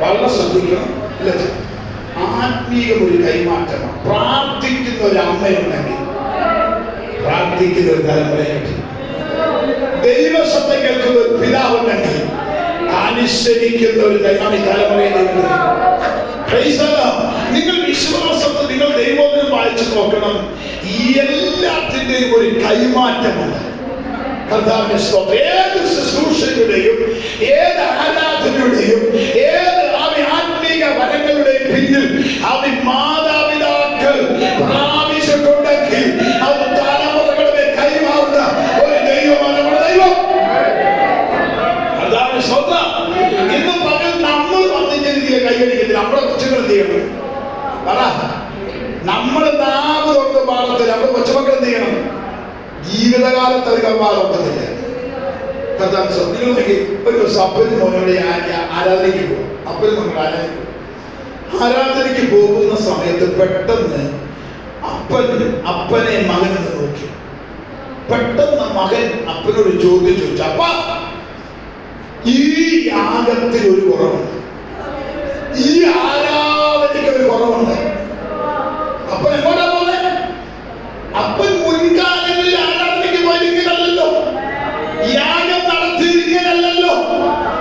വളരെ ശ്രദ്ധിക്കണം. അല്ല, ആത്മീകം ഒരു കൈമാറ്റമാണ്. പ്രാർത്ഥിക്കുന്ന ഒരു അമ്മയുണ്ടെങ്കിൽ പ്രാർത്ഥിക്കുന്ന ഒരു തലമുറയുണ്ട്. ദൈവശബ്ദ കേൾക്കുന്ന ഒരു പിതാവുണ്ടെങ്കിൽ അനുസരിക്കുന്ന ഒരു തലമുറയുണ്ട്. നിങ്ങൾ വിശ്വാസത്തിൽ നിങ്ങൾ ദൈവത്തിനും വായിച്ചു നോക്കണം. ഈ എല്ലാത്തിന്റെയും ഒരു കൈമാറ്റമുണ്ട്. കർത്താവിന്റെ സ്തോത്രം. ഏത് ശുശ്രൂഷയുടെയും ഏത് ആരാധനയുടെയും ഏത് ആത്മീക വരങ്ങളുടെയും പിന്നിൽ അത് മാതാപിതാക്കൾ പ്രാപിച്ചിട്ടുണ്ടെങ്കിൽ അത് തലമുറകളുടെ കൈമാറുന്ന ഒരു ദൈവമാണ് നമ്മുടെ ദൈവം. കർത്താവിന്റെ സ്തോത്രം. ഇന്ന് പകൽ നമ്മൾ വന്നിന്റെ രീതിയിൽ കൈകരിക്കത്തില്ല. നമ്മുടെ കൊച്ചുകൾ എന്ത് ചെയ്യണം? പറ. നമ്മൾ നാമ തൊട്ട് പാടത്തില്ല. നമ്മുടെ കൊച്ചുമക്കൾ എന്ത് ചെയ്യണം? ജീവിതകാലത്ത് അത് കർമാറൊക്കത്തില്ല. നിങ്ങൾ ഒരു ദിവസം അപ്പനും മോനോട് ആരാധനയ്ക്ക് പോകും. അപ്പനും മോനോട് ആരാധനയ്ക്ക് പോകുന്ന സമയത്ത് പെട്ടെന്ന് അപ്പനെ മകനെന്ന് നോക്കി. പെട്ടെന്ന് മകൻ അപ്പനോട് ചോദ്യം ചോദിച്ചു, അപ്പ ഈ യാഗത്തിന് ഒരു കുറവുണ്ട്, ഈ ആരാധനയ്ക്ക് ഒരു കുറവുണ്ട്. അപ്പൻ എങ്ങോട്ടാ പോലെ? അപ്പൻ മുൻകാലങ്ങളിൽ ആരാധനയ്ക്ക് പോയിരിക്കുന്നല്ലോ, യാഗം നടത്തിയിരിക്കുന്നല്ലോ,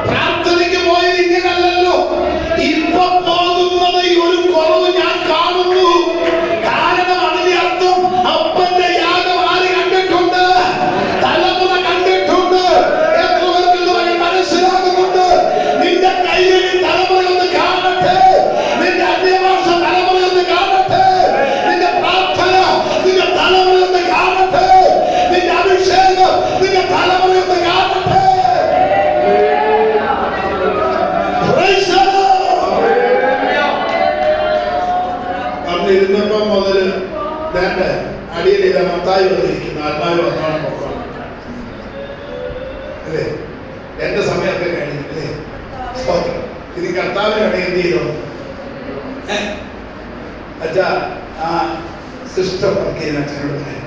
പ്രാർത്ഥനയ്ക്ക് പോയിരിക്കുന്നല്ലോ. ഇപ്പൊ പോകുന്നത് ഒരു കുറവ് ഞാൻ കാണുന്നു. കാരണം അതിന്റെ അർത്ഥം അപ്പന്റെ യാഗം ആര് കണ്ടിട്ടുണ്ട്? തലമുറ കണ്ടിട്ടുണ്ട്. എത്ര പേർക്ക് മനസ്സിലാകുന്നുണ്ട്? നിന്റെ കയ്യിൽ തലമുറയൊന്ന് കാണട്ടെ, നിന്റെ അന്യഭാഷ തലമുറയൊന്ന് കാണട്ടെ, നിന്റെ പ്രാർത്ഥന നിന്റെ തലമുറയൊന്ന് കാണട്ടെ, നിന്റെ അഭിഷേകം നിന്റെ തലമുറയൊന്ന് കാണട്ടെ. ഇരുന്നപ്പം മുതൽ അടിയിലില്ല മത്തായി വന്നിരിക്കുന്നു. ആത്മാവ് വന്നോളം നോക്കണം അല്ലേ? എന്റെ സമയമൊക്കെ കഴിഞ്ഞില്ലേ? സ്തോത്രം. ഇത് കർത്താവിനാണ് എന്ത് ചെയ്തോ? അച്ഛാ, ആ സിസ്റ്റർ വർക്ക് ചെയ്യുന്ന അച്ഛനോട് പറയാം,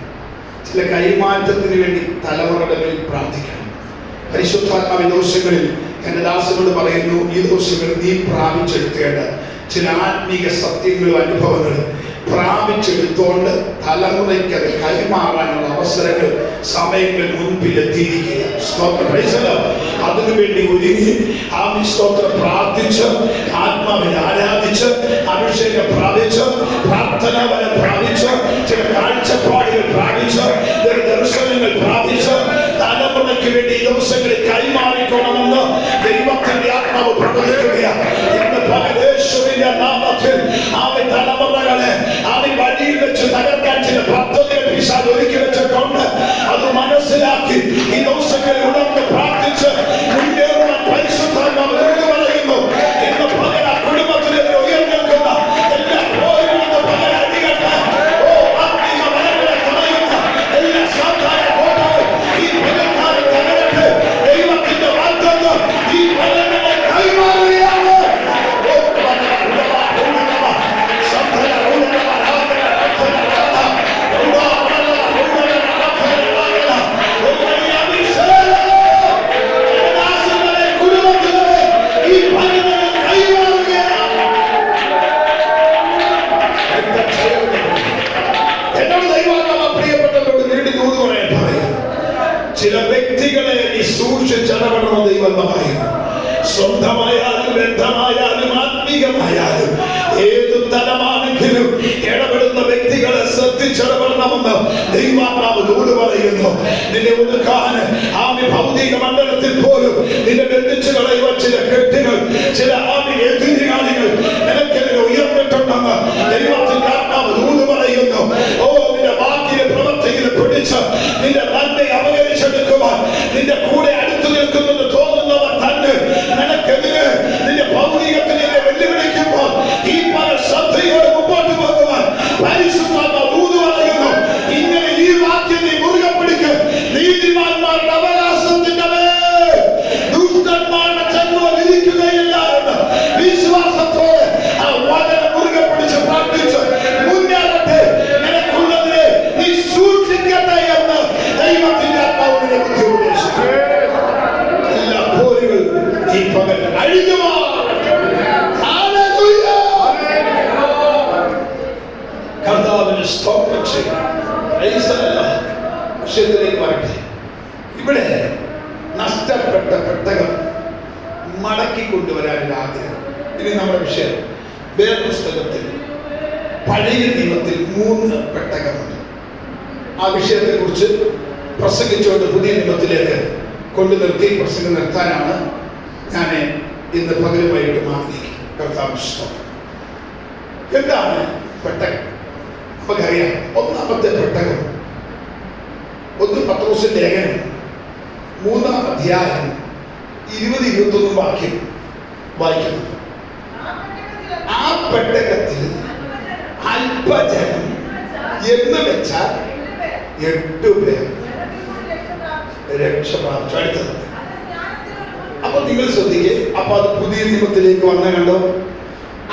ചില കൈമാറ്റത്തിന് വേണ്ടി തലമുറയുടെ മേൽ പ്രാർത്ഥിക്കണം. പരിശുദ്ധാത്മാവ് ഈ ദിവസങ്ങളിൽ എന്റെ ദാസനോട് പറയുന്നു, ഈ ദിവസങ്ങളിൽ നീ പ്രാപിച്ചെടുക്കേണ്ട ചില ആത്മീക സത്യങ്ങളും അനുഭവങ്ങളും പ്രാപിച്ചെടുത്തോണ്ട് തലമുറയ്ക്ക് അത് കൈമാറാനുള്ള അവസരങ്ങൾ സമയങ്ങൾ മുൻപിൽ എത്തിയിരിക്കുകയാണ്. അതിനുവേണ്ടി ഒരുങ്ങി സ്തോത്രം പ്രാർത്ഥിച്ച് ആത്മാവിനെ ആരാധിച്ച് അഭിഷേകം പ്രാപിച്ച് പ്രാർത്ഥനാ വരം പ്രാപിച്ച് ചില കാഴ്ചപ്പാടുകൾ പ്രാപിച്ച് ദർശനങ്ങൾ പ്രാപിച്ച് തലമുറയ്ക്ക് വേണ്ടി ഈ ദിവസങ്ങളിൽ കൈമാറിക്കണമെന്ന് ദൈവത്തിന്റെ ആത്മാവ് പ്രബോധിക്കുകയാണ്. ഇന്ന് യേശുവിന്റെ നാമത്തിൽ ആമി തലമുറകളെ ആമി വഴിയിൽ വെച്ച് തകർക്കാൻ ചില പദ്ധതികൾ പിശാച് ഒരുക്കി വെച്ചിട്ടുണ്ട്. അത് മനസ്സിലാക്കി ഈ ദിവസങ്ങളിൽ ഉണർന്ന് പ്രാർത്ഥിച്ച് മുന്നേറുവാൻ പരിശുദ്ധാത്മാവ് പറയുന്നു. ഇന്ന് പകൽ ആ കുടുംബത്തിനെതിരെ ഉയർന്നിരിക്കുന്ന എല്ലാ പോരുകളും പകൽ അടികട്ടെ. ആത്മീക വരങ്ങളെ തടയുന്ന എല്ലാ സാധാരണ കോട്ടകളും ഈ പകൽക്കാലം തകരട്ടെ. ദൈവത്തിന്റെ വാഗ്ദത്തം ഈ വരങ്ങളെ കൈമാറുകയാണ്. ചില വ്യക്തികളെ നീ സൂക്ഷിച്ചിടപെടണം ദൈവം പറയുന്നു. സ്വന്തമായാലും ബന്ധമായാലും ആത്മീകമായാലും ഏത് തലമാണെങ്കിലും ഇടപെടുന്ന വ്യക്തികളെ ശ്രദ്ധിച്ചിടപെടണമെന്ന് ദൈവാത്മാവ് ദൂത് പറയുന്നു. നിന്നെ ഒതുക്കാൻ ആമി ഭൗതിക മണ്ഡലത്തിൽ പോലും നിന്നെ ബന്ധിച്ചു കളയുവാൻ ചില കെട്ടുകൾ, ചില ആമി എതിരാളികൾ നിനക്കെതിരെ ഉയർന്നിട്ടുണ്ടെന്ന് ദൈവത്തിന്റെ ആത്മാവ് ദൂത് പറയുന്നു. നിന്റെ വാക്കിലെ പ്രവർത്തിയിൽ പിടിച്ച് നിന്റെ നന്മയെ അപകരിച്ചെടുക്കുവാൻ നിന്റെ കൂടെ അടുത്തു നിൽക്കുന്നത് തോന്നുന്നവർ തന്നെ നിനക്കെതിരെ വിഷയത്തിലേക്ക് വരട്ടെ. ഇവിടെ നഷ്ടപ്പെട്ട പെട്ടകം മടക്കി കൊണ്ടുവരാനുള്ള ആഗ്രഹം. ഇനി നമ്മുടെ വിഷയം വേദപുസ്തകത്തിൽ പഴയ നിയമത്തിൽ 3 പെട്ടകമുണ്ട്. ആ വിഷയത്തെ കുറിച്ച് പ്രസംഗിച്ചുകൊണ്ട് പുതിയ നിയമത്തിലേക്ക് കൊണ്ടു നിർത്തി പ്രസംഗം നിർത്താനാണ് ഞാൻ ഇന്ന് പകലുമായിട്ട് ആഗ്രഹിക്കുന്നത്. എന്താണ് പെട്ടകം? നമുക്കറിയാം. ഒന്നാമത്തെ പെട്ടകം 1 പത്രോസിന്റെ ലേഖനം 3-ാം അധ്യായം 20-21 വാക്യം വായിക്കുന്നു. ആ പെട്ടകത്തിൽ അല്പജനം എന്ന് വെച്ചാൽ 8 പേർ രക്ഷ പ്രാപിച്ചു. അടുത്തത് അപ്പൊ നിങ്ങൾ ശ്രദ്ധിക്കേ. അപ്പൊ അത് പുതിയ നിയമത്തിലേക്ക് വന്ന കണ്ടോ?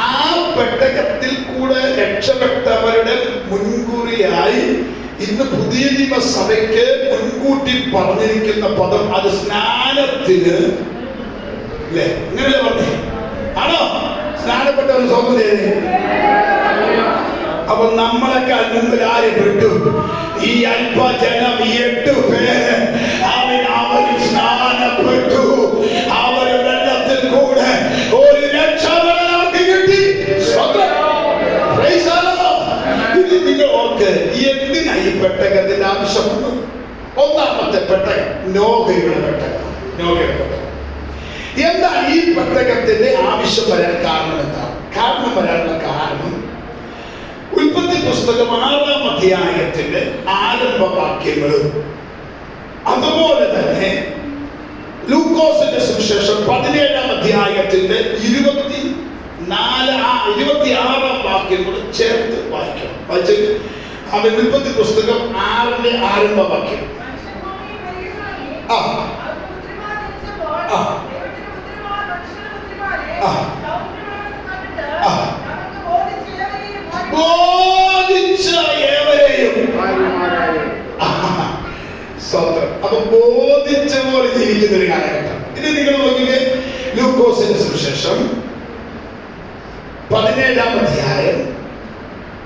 ആ പെട്ടകത്തിൽ കൂടെ രക്ഷപ്പെട്ടവരുടെ മുൻകൂറിയായി ഇന്ന് പുതിയ നിയമസഭയ്ക്ക് മുൻകൂട്ടി പറഞ്ഞിരിക്കുന്ന പദം അത് സ്നാനത്തിന്. അല്ലേ? അങ്ങനെയല്ലേ പറഞ്ഞേ? ആണോ? സ്നാനപ്പെട്ടവർ സ്വന്തം ചെയ്തേ. അപ്പൊ നമ്മളെക്കാൾ മുമ്പിൽ ആര് പെട്ടു? ഈ അല്പജനം, ഈ 8 പേര്. അവർ സ്നാനപ്പെട്ടു. അവർ വെള്ളത്തിൽ കൂടെ ഒരു രക്ഷാവരണം അവർക്ക് കിട്ടി. ഇത് നിങ്ങൾ ഓർക്ക്. എന്തിനാ ഈ പെട്ടകത്തിന്റെ ആവശ്യമുണ്ട്? ഒന്നാമത്തെ പെട്ടകം നോഹയുടെ പെട്ടകം. നോഹയുടെ പെട്ടകം. എന്താ ഈ പെട്ടകത്തിന്റെ ആവശ്യം വരാൻ കാരണം? കാരണം വരാനുള്ള കാരണം ഉൽപ്പത്തി പുസ്തകം 6-ാം അധ്യായത്തിന്റെ ആരംഭ വാക്യങ്ങളും അതുപോലെ തന്നെ ലൂക്കോസിന്റെ സുവിശേഷം 17-ാം അധ്യായത്തിന്റെ 26-ാം വാക്യം കൂടെ ചേർത്ത് വായിക്കണം. അവൻ ഉൽപ്പത്തി പുസ്തകം 6-ന്റെ ആരംഭ വാക്യം. അപ്പൊ ബോധിച്ച പോലെ ജീവിക്കുന്ന ഒരു കാലഘട്ടം. ഇത് നിങ്ങൾ നോക്കിക്കേ. ലൂക്കോസിന്റെ സുവിശേഷം 17-ാം അധ്യായം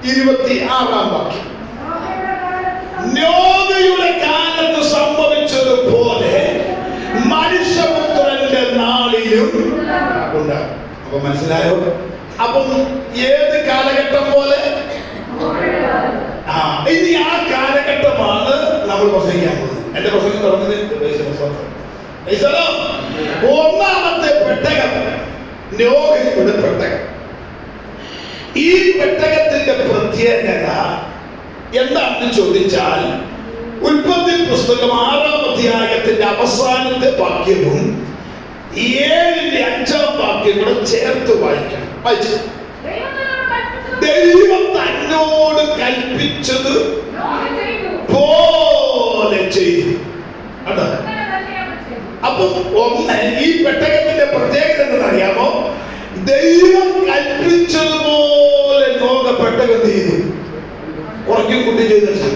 26-ാം വാക്യം. നോഹയുടെ കാലത്ത് സംഭവിച്ചതുപോലെ മനുഷ്യപുത്രന്റെ നാളിലും ഉണ്ടാകും. അപ്പൊ മനസ്സിലായോ? അപ്പം ഏത് കാലഘട്ടം പോലെ? ഇനി ആ കാലഘട്ടമാണ് നമ്മൾ പ്രസംഗിക്കാൻ പോകുന്നത്. എന്റെ പ്രസംഗം തുടങ്ങുന്നത് ഒന്നാമത്തെ പെട്ടകം നോഹയുടെ പെട്ടകം. ഈ പെട്ടകത്തിന്റെ പ്രത്യേകത എന്താണെന്ന് ചോദിച്ചാൽ ഉൽപ്പത്തി പുസ്തകം 6-ാം അധ്യായത്തിന്റെ അവസാനത്തെ വാക്യവും 7-ന്റെ 5-ാം വാക്യം കൂടെ ചേർത്ത് വായിക്കണം. വായിച്ചു. ദൈവം തന്നോട് കൽപ്പിച്ചത് പോലെ ചെയ്തു. അപ്പൊ ഒന്ന്, ഈ പെട്ടകത്തിന്റെ പ്രത്യേകത എന്താണെന്നറിയാമോ? ദൈവം കൽപ്പിച്ചതുപോലെ നോഹ പെട്ടകം ചെയ്തു. ഉറക്കും കുട്ടി ചെയ്തിട്ട്.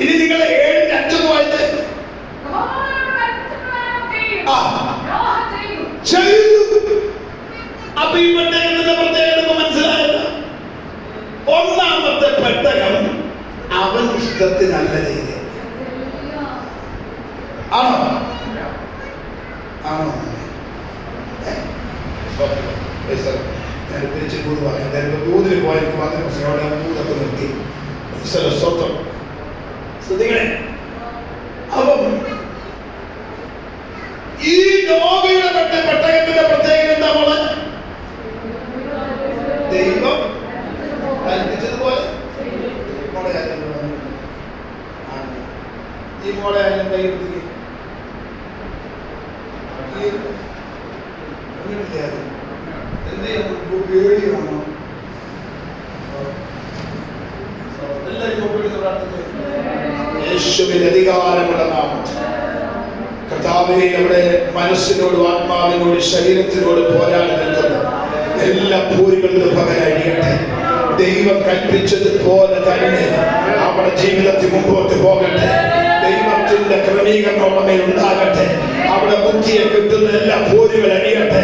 ഇനി നിങ്ങൾ 7-ന്റെ 5 വായിച്ചേ. ചെയ്തു. അപ്പൊ ഈ പെട്ടകത്തിന്റെ പ്രത്യേകത മനസ്സിലായല്ലോ. ഒന്നാമത്തെ പെട്ടകം അവൻ ഇഷ്ടത്തിനല്ല ചെയ്തത്. ആണോ? ആണോ? ഞാൻ തിരിച്ച് കൂട് പറയാം. കൂതിൽ പോയപ്പോൾ മാത്രം പ്രശ്നത്തോടെ കൂതൊക്കെ നിർത്തി. സ്വത്വം ശ്രദ്ധിക്കണേ. അപ്പം ഈ നോഹയുടെ പെട്ടകത്തിന്റെ പ്രത്യേകത എന്താ മോളെ? ദൈവം കൽപ്പിച്ചതുപോലെ. ഈ മോളെ ആയാലും കൈയെടുത്തി പേടിയാണോ? എല്ലാവരും യേശുവിന്റെ അധികാരമുള്ള നാമത്തിൽ കർത്താവേ, നമ്മുടെ മനസ്സിനോടും ആത്മാവിനോടും ശരീരത്തിനോട് പോരാടി നിൽക്കുന്ന എല്ലാ പൂരികളിലും പകരഴിയട്ടെ. ദൈവം കൽപ്പിച്ചതുപോലെ തന്നെ നമ്മുടെ ജീവിതത്തിൽ മുമ്പോട്ട് പോകട്ടെ. ദൈവത്തിന്റെ ക്രമീകരണം നമ്മുടെ മേൽ ഉണ്ടാകട്ടെ. അവിടെ ബുദ്ധിയെ കിട്ടുന്ന എല്ലാ പോരുകൾ അഴിയട്ടെ.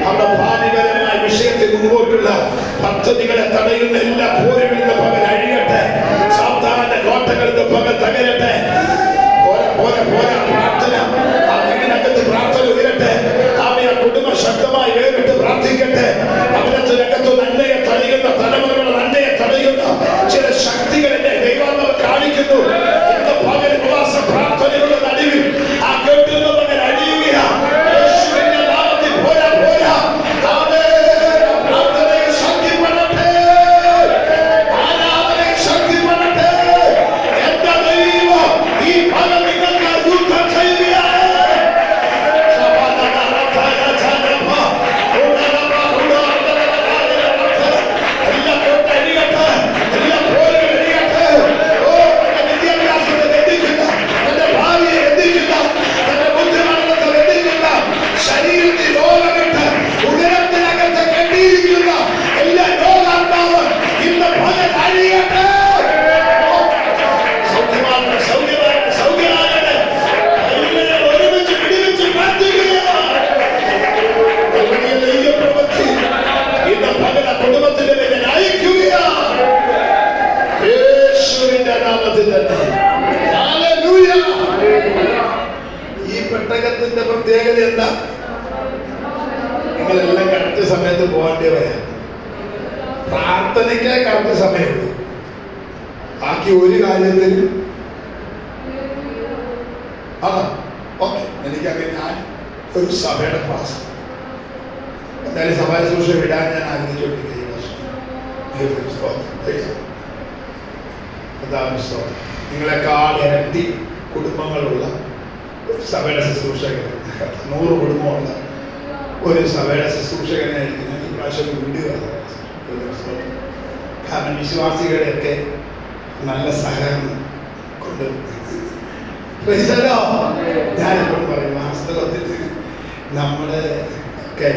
അവിടെ ഭാവിപരമായ വിഷയത്തിൽ മുമ്പോട്ടുള്ള പദ്ധതികളെ തടയുന്ന എല്ലാ പോരുകളിലും പകരം അഴിയട്ടെ. പ്രാർത്ഥനയ്ക്ക് കറക്റ്റ് സമയമുള്ളൂ. ബാക്കി ഒരു കാര്യത്തിലും ഓക്കെ. എനിക്കങ്ങനെ ഞാൻ ഒരു സഭയുടെ ക്ലാസ് എന്തായാലും സഭാ ശുശ്രൂഷ വിടാൻ ഞാൻ ആഗ്രഹിച്ചുകൊണ്ടിരിക്കുക ഈ വർഷം. നിങ്ങളെക്കാൾ ഇരട്ടി കുടുംബങ്ങളുള്ള ഒരു സഭയുടെ ശുശ്രൂഷകൻ, 100 കുടുംബമുള്ള ഒരു സഭയുടെ ശുശ്രൂഷകനായിരിക്കും ഞാൻ ഈ പ്രാവശ്യം വിടുകയാണ്. കാരണം വിശ്വാസികളുടെയൊക്കെ നല്ല സഹകരണം കൊണ്ട് ഞാനെപ്പോഴും പറയും, വാസ്തവത്തിൽ നമ്മുടെ ഒക്കെ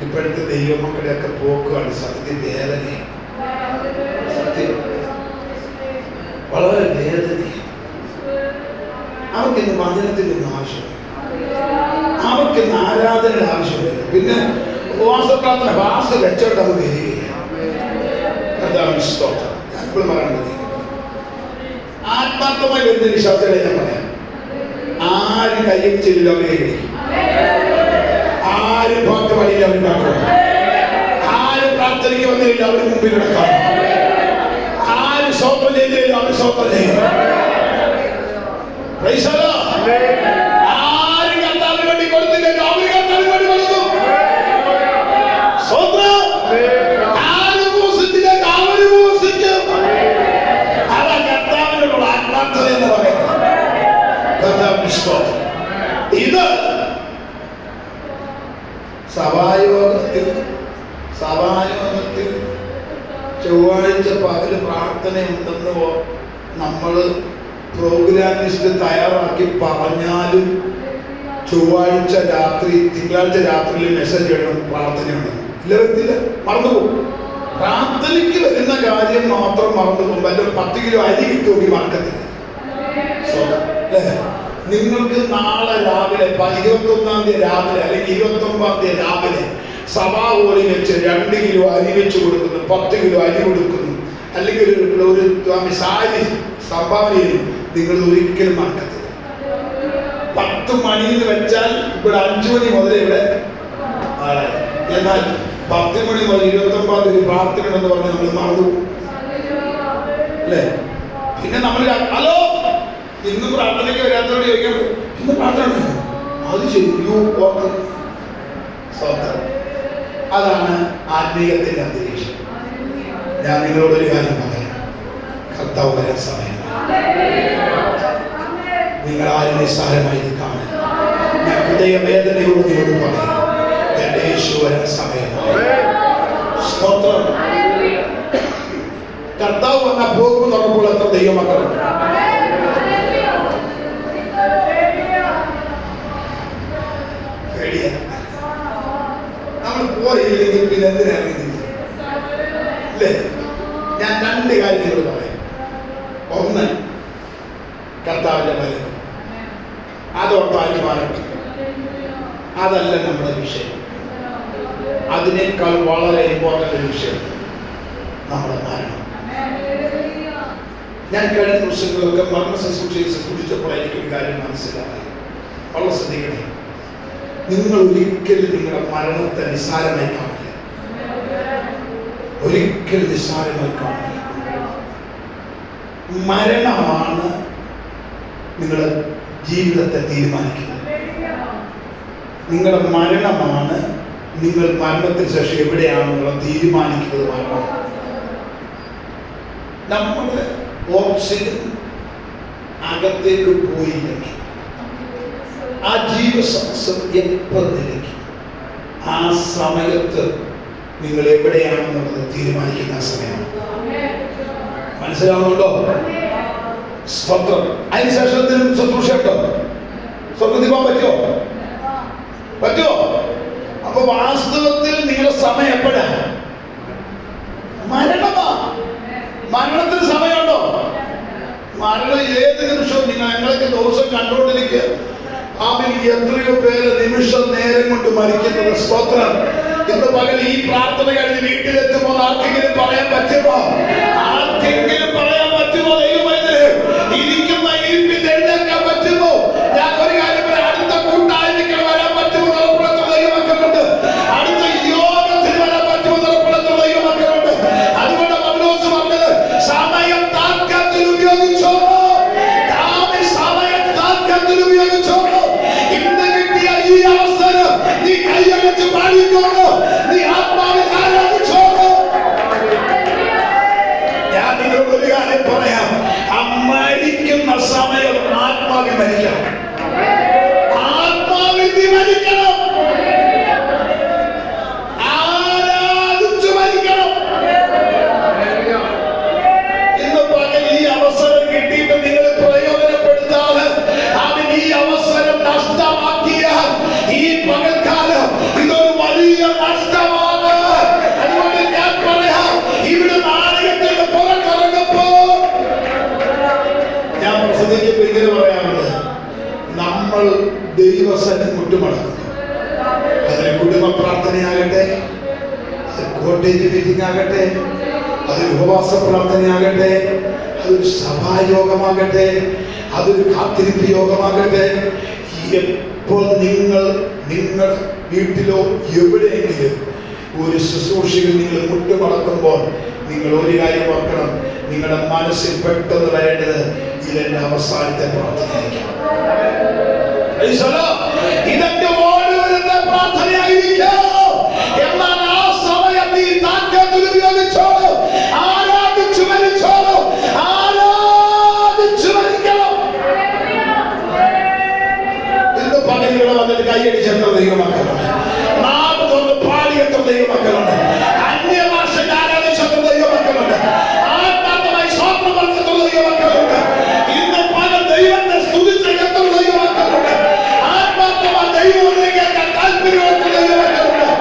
ഇപ്പോഴത്തെ ദൈവമക്കളുടെയൊക്കെ പോക്കുമാണ് സത്യം വേദനയും. സത്യം വളരെ വേദനയും. അവർക്കിന്ന് വചനത്തിനൊന്നും ആവശ്യമില്ല, അവർക്കിന്ന് ആരാധനയുടെ ആവശ്യമില്ല. പിന്നെ ഉപവാസ പ്രാർത്ഥന വാസ വെച്ചോട്ട് അത് വരികയാണ്. ഞാൻ എപ്പോഴും പറയുന്നത് ആത്മാർത്ഥമായി വരുന്ന വിശ്വാസങ്ങളെ ഞാൻ പറയാം. ആരും കയ്യിൽ ചെയ്തില്ല അവരെ കഴിക്കും, ആരും പാട്ട് പാടിയില്ല അവർ പാട്ടും, ആരും പ്രാർത്ഥനയ്ക്ക് വന്നില്ല അവർ മുമ്പിൽ കിടക്കാം, ആരും സ്വപ്നം ചെയ്തില്ല അവർ സ്വപ്നം ചെയ്യും. ആരും കർത്താവിന് വേണ്ടി കൊടുത്തില്ല അവർ കർത്താവിന് വേണ്ടി കൊടുക്കും. ആരും മോസിച്ചില്ല അവര് മോസിക്കും. അതാ കർത്താവിനോടുള്ള ആത്മാർത്ഥത എന്ന് പറയുന്നത്. ഇത് സഭായോഗത്തിൽ ചൊവ്വാഴ്ച പകല് പ്രാർത്ഥനയുണ്ടെന്ന് നമ്മൾ പ്രോഗ്രാം ലിസ്റ്റ് തയ്യാറാക്കി പറഞ്ഞാലും ചൊവ്വാഴ്ച രാത്രി തിങ്കളാഴ്ച രാത്രിയിൽ മെസ്സേജ് ചെയ്യണം പ്രാർത്ഥനയുണ്ടെന്ന്. ഇല്ല, വരത്തില്ല, മറന്നുപോകും. പ്രാർത്ഥനയ്ക്ക് വരുന്ന കാര്യം മാത്രം മറന്നുപോകും. വല്ല 10 കിലോ അരി കിട്ടുമെങ്കിൽ മറക്കത്തില്ല. നിങ്ങൾക്ക് നാളെ രാവിലെ 21-ാം തീയതി രാവിലെ അല്ലെങ്കിൽ 29-ാം തീയതി രാവിലെ സഭാ ഹോളിൽ വെച്ച് 2 കിലോ അരി വെച്ച് കൊടുക്കുന്നു, 10 കിലോ അരി കൊടുക്കുന്നു, അല്ലെങ്കിൽ ഒരു സാരി സംഭാവന ചെയ്യും. നിങ്ങൾ ഒരിക്കലും മറക്കത്തില്ല. 10 മണിയിൽ വെച്ചാൽ ഇവിടെ 5 മണി മുതൽ ഇവിടെ ആളായി. എന്നാൽ 10 മണി മുതൽ 29-ാം തീയതി പ്രാർത്ഥന എന്ന് പറഞ്ഞ് നമ്മൾ മറന്നുപോകും അല്ലേ? പിന്നെ നമ്മൾ ഹലോ ഇന്ന് പ്രാർത്ഥനയ്ക്ക് വരാത്തവരോട് ചോദിക്കാൻ ഇന്ന് പ്രാർത്ഥന അത് ശരിയോ ഓർക്കും. അതാണ് ആത്മീയത്തിന്റെ അന്തരീക്ഷം. ഞാൻ നിങ്ങളോടൊരു കാര്യം പറയാം, കർത്താവ് വരാൻ സമയം. നിങ്ങൾ ആരും നിസ്സാരമായി കാണുക. ഞാൻ ഹൃദയവേദനയോട് നിങ്ങളോട് പറയാം, എന്റെ യേശു വരാൻ സമയമായി. സ്തോത്രം. കർത്താവ് വന്നാൽ പോകുമെന്ന് ഉറപ്പുള്ള എത്ര ദൈവമക്കളുണ്ട്? നമ്മൾ പോയില്ലെങ്കിൽ പിന്നെ എന്തിനാണ് അല്ലേ? ഞാൻ 2 കാര്യങ്ങൾ പറയാം. ഒന്ന്, കർത്താവിന്റെ വരവ്, അതോർത്താലും അതല്ല നമ്മുടെ വിഷയം. അതിനേക്കാൾ വളരെ ഇമ്പോർട്ടൻ്റ് ഒരു വിഷയം നമ്മുടെ മരണം. ഞാൻ കഴിഞ്ഞ ദിവസങ്ങളൊക്കെ മരണ ശുശ്രൂഷിച്ചപ്പോൾ എനിക്കൊരു കാര്യം മനസ്സിലായി. വളരെ ശ്രദ്ധിക്കണേ, നിങ്ങൾ ഒരിക്കലും നിങ്ങളുടെ മരണത്തെ നിസ്സാരമായി കാണില്ല. ഒരിക്കലും നിസ്സാരമായി കാണില്ല. മരണമാണ് നിങ്ങളുടെ ജീവിതത്തെ തീരുമാനിക്കുന്നത്. നിങ്ങളുടെ മരണമാണ് നിങ്ങൾ മരണത്തിന് ശേഷം എവിടെയാണെന്നുള്ള തീരുമാനിക്കുന്നത്. മരണം നമ്മുടെ ഓക്സിജൻ അകത്തേക്ക് പോയില്ലെങ്കിൽ ആ ജീവശ്വാസം എപ്പോൾ നിലയ്ക്കും. ആ സമയത്ത് നിങ്ങൾ എവിടെയാണെന്നുള്ളത് തീരുമാനിക്കുന്ന സമയമാണ്. മനസ്സിലാവുന്നുണ്ടോ? സ്തോത്രം. അതിനുശേഷത്തിനും ശുശ്രൂഷയുണ്ടോ? സ്വർഗ്ഗത്തിൽ പോകാൻ പറ്റുമോ? അപ്പൊ വാസ്തവത്തിൽ നിങ്ങളുടെ സമയം എപ്പോഴാണ്? മരണമാ. മരണത്തിന് സമയമുണ്ടോ? മരണം ഏത് നിമിഷവും. ഞങ്ങളൊക്കെ ദിവസം കണ്ടുകൊണ്ടിരിക്കുക. എത്രയോ പേര് നിമിഷ നേരം കൊണ്ട് മരിക്കുന്നത്. സ്തോത്രം. ഇന്ന് പകൽ ഈ പ്രാർത്ഥന കഴിഞ്ഞ് വീട്ടിലെത്തുമ്പോൾ ആർക്കെങ്കിലും പറയാൻ പറ്റുമോ? ആർക്കെങ്കിലും പറയാൻ പറ്റുമോ? ദൈവമേ, ഇരിക്കുന്ന ഇരിപ്പിൽ എഴുന്നേൽക്കാൻ പറ്റുമോ? ഞാൻ ഒരു കാര്യം പറയാം, അടുത്ത കൂട്ടായ്മയ്ക്ക് വരാൻ പറ്റുമോ? ഉറപ്പുള്ള ദൈവമക്കളുണ്ട്. അടുത്ത യോഗത്തിന് വരാൻ പറ്റുമോ? ഉറപ്പുള്ള ദൈവമക്കളുണ്ട്. ഡിബേറ്റ് മീറ്റിംഗ് ആകട്ടെ, അതൊരു ഉപവാസ പ്രാർത്ഥനയാകട്ടെ, അതൊരു സഭായോഗമാകട്ടെ, അതൊരു കാത്തിരിപ്പ് യോഗമാകട്ടെ, എപ്പോൾ നിങ്ങളുടെ വീട്ടിലോ എവിടെയെങ്കിലും ഒരു ശുശ്രൂഷയിൽ നിങ്ങൾ മുട്ടുമടക്കുമ്പോൾ നിങ്ങൾ ഒരു കാര്യം ഓർക്കണം, നിങ്ങളുടെ മനസ്സിൽ പെട്ടെന്ന് വരേണ്ടത് ഇതെന്റെ അവസാനത്തെ പ്രാർത്ഥനയായിരിക്കും. ഇതെന്റെ ഓരോരുത്തരുടെ പ്രാർത്ഥനയായിരിക്കും. എന്നാൽ ആ സമയം നീ താക്കത്തിൽ ഉപയോഗിച്ചോളൂ, ആരാധിച്ചു മരിച്ചോളൂ, ആരാധിച്ചു മരിക്കണം. ഇന്ന് പകലിവിടെ വന്നിട്ട് കൈയടിച്ചെത്ര ദൈവമക്കളുണ്ട്, നാം തൊന്ന് പാടിയെത്ര ദൈവമക്കളുണ്ട്, അന്യഭാഷയിൽ ആരാധിച്ചെത്ര ദൈവമക്കളുണ്ട്, ആത്മാർത്ഥമായി സ്വപ്നം പറഞ്ഞെത്ര ദൈവമക്കളുണ്ട്, ഇന്ന് പകൽ ദൈവത്തെ സ്തുതിച്ച എത്ര ദൈവമക്കളുണ്ട്, ആത്മാർത്ഥമായി ദൈവം കേൾക്കാൻ താല്പര്യമുള്ള ദൈവമക്കളുണ്ട്.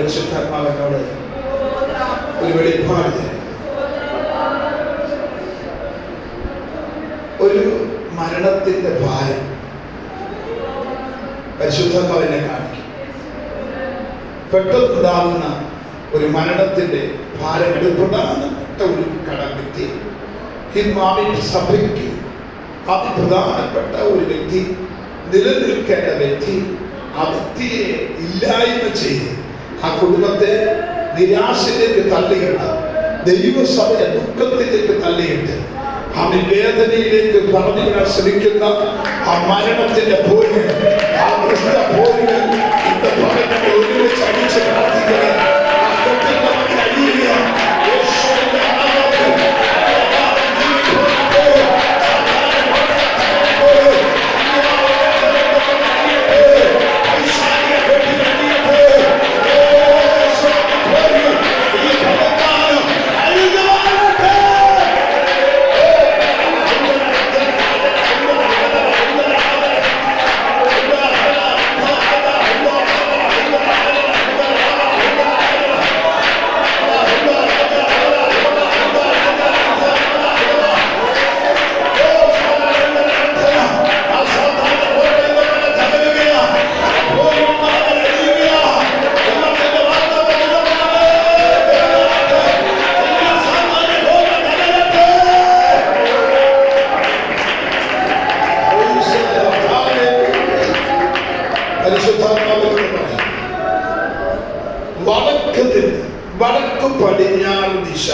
പരിശുദ്ധാത്മാവിനോട് ഒരു വെളിപ്പാട് തരും. ഒരു മരണത്തിന്റെ ഭാരം പരിശുദ്ധാത്മാവിനെ കാണിക്കും. പെട്ടെന്നുണ്ടാകുന്ന ഒരു മരണത്തിന്റെ ഭാരം പ്രധാനപ്പെട്ട ഒരു വ്യക്തി, സഭയ്ക്ക് അതിപ്രധാനപ്പെട്ട ഒരു വ്യക്തി, നിലനിൽക്കേണ്ട വ്യക്തി, ആ വ്യക്തിയെ ഇല്ലായ്മ ചെയ്ത് ആ കുടുംബത്തെ നിരാശയിലേക്ക് തള്ളിയിട്ട് ദൈവസഭയെ ദുഃഖത്തിലേക്ക് തള്ളിയിട്ട് അവൻ വേദനയിലേക്ക് പറഞ്ഞു വിടാൻ ശ്രമിക്കുന്ന ആ മരണത്തിന്റെ പോരുകൾ, ആ വൃദ്ധ പോരുകൾ ഇന്ന് പകരം ഒരുമിച്ച് അടിച്ച് പ്രാർത്ഥിക്കുക. ആ കെട്ടിടത്തിൽ അടിയുക. യേശുവിന്റെ നാമത്തിൽ വടക്ക് പടിഞ്ഞാറ് ദിശ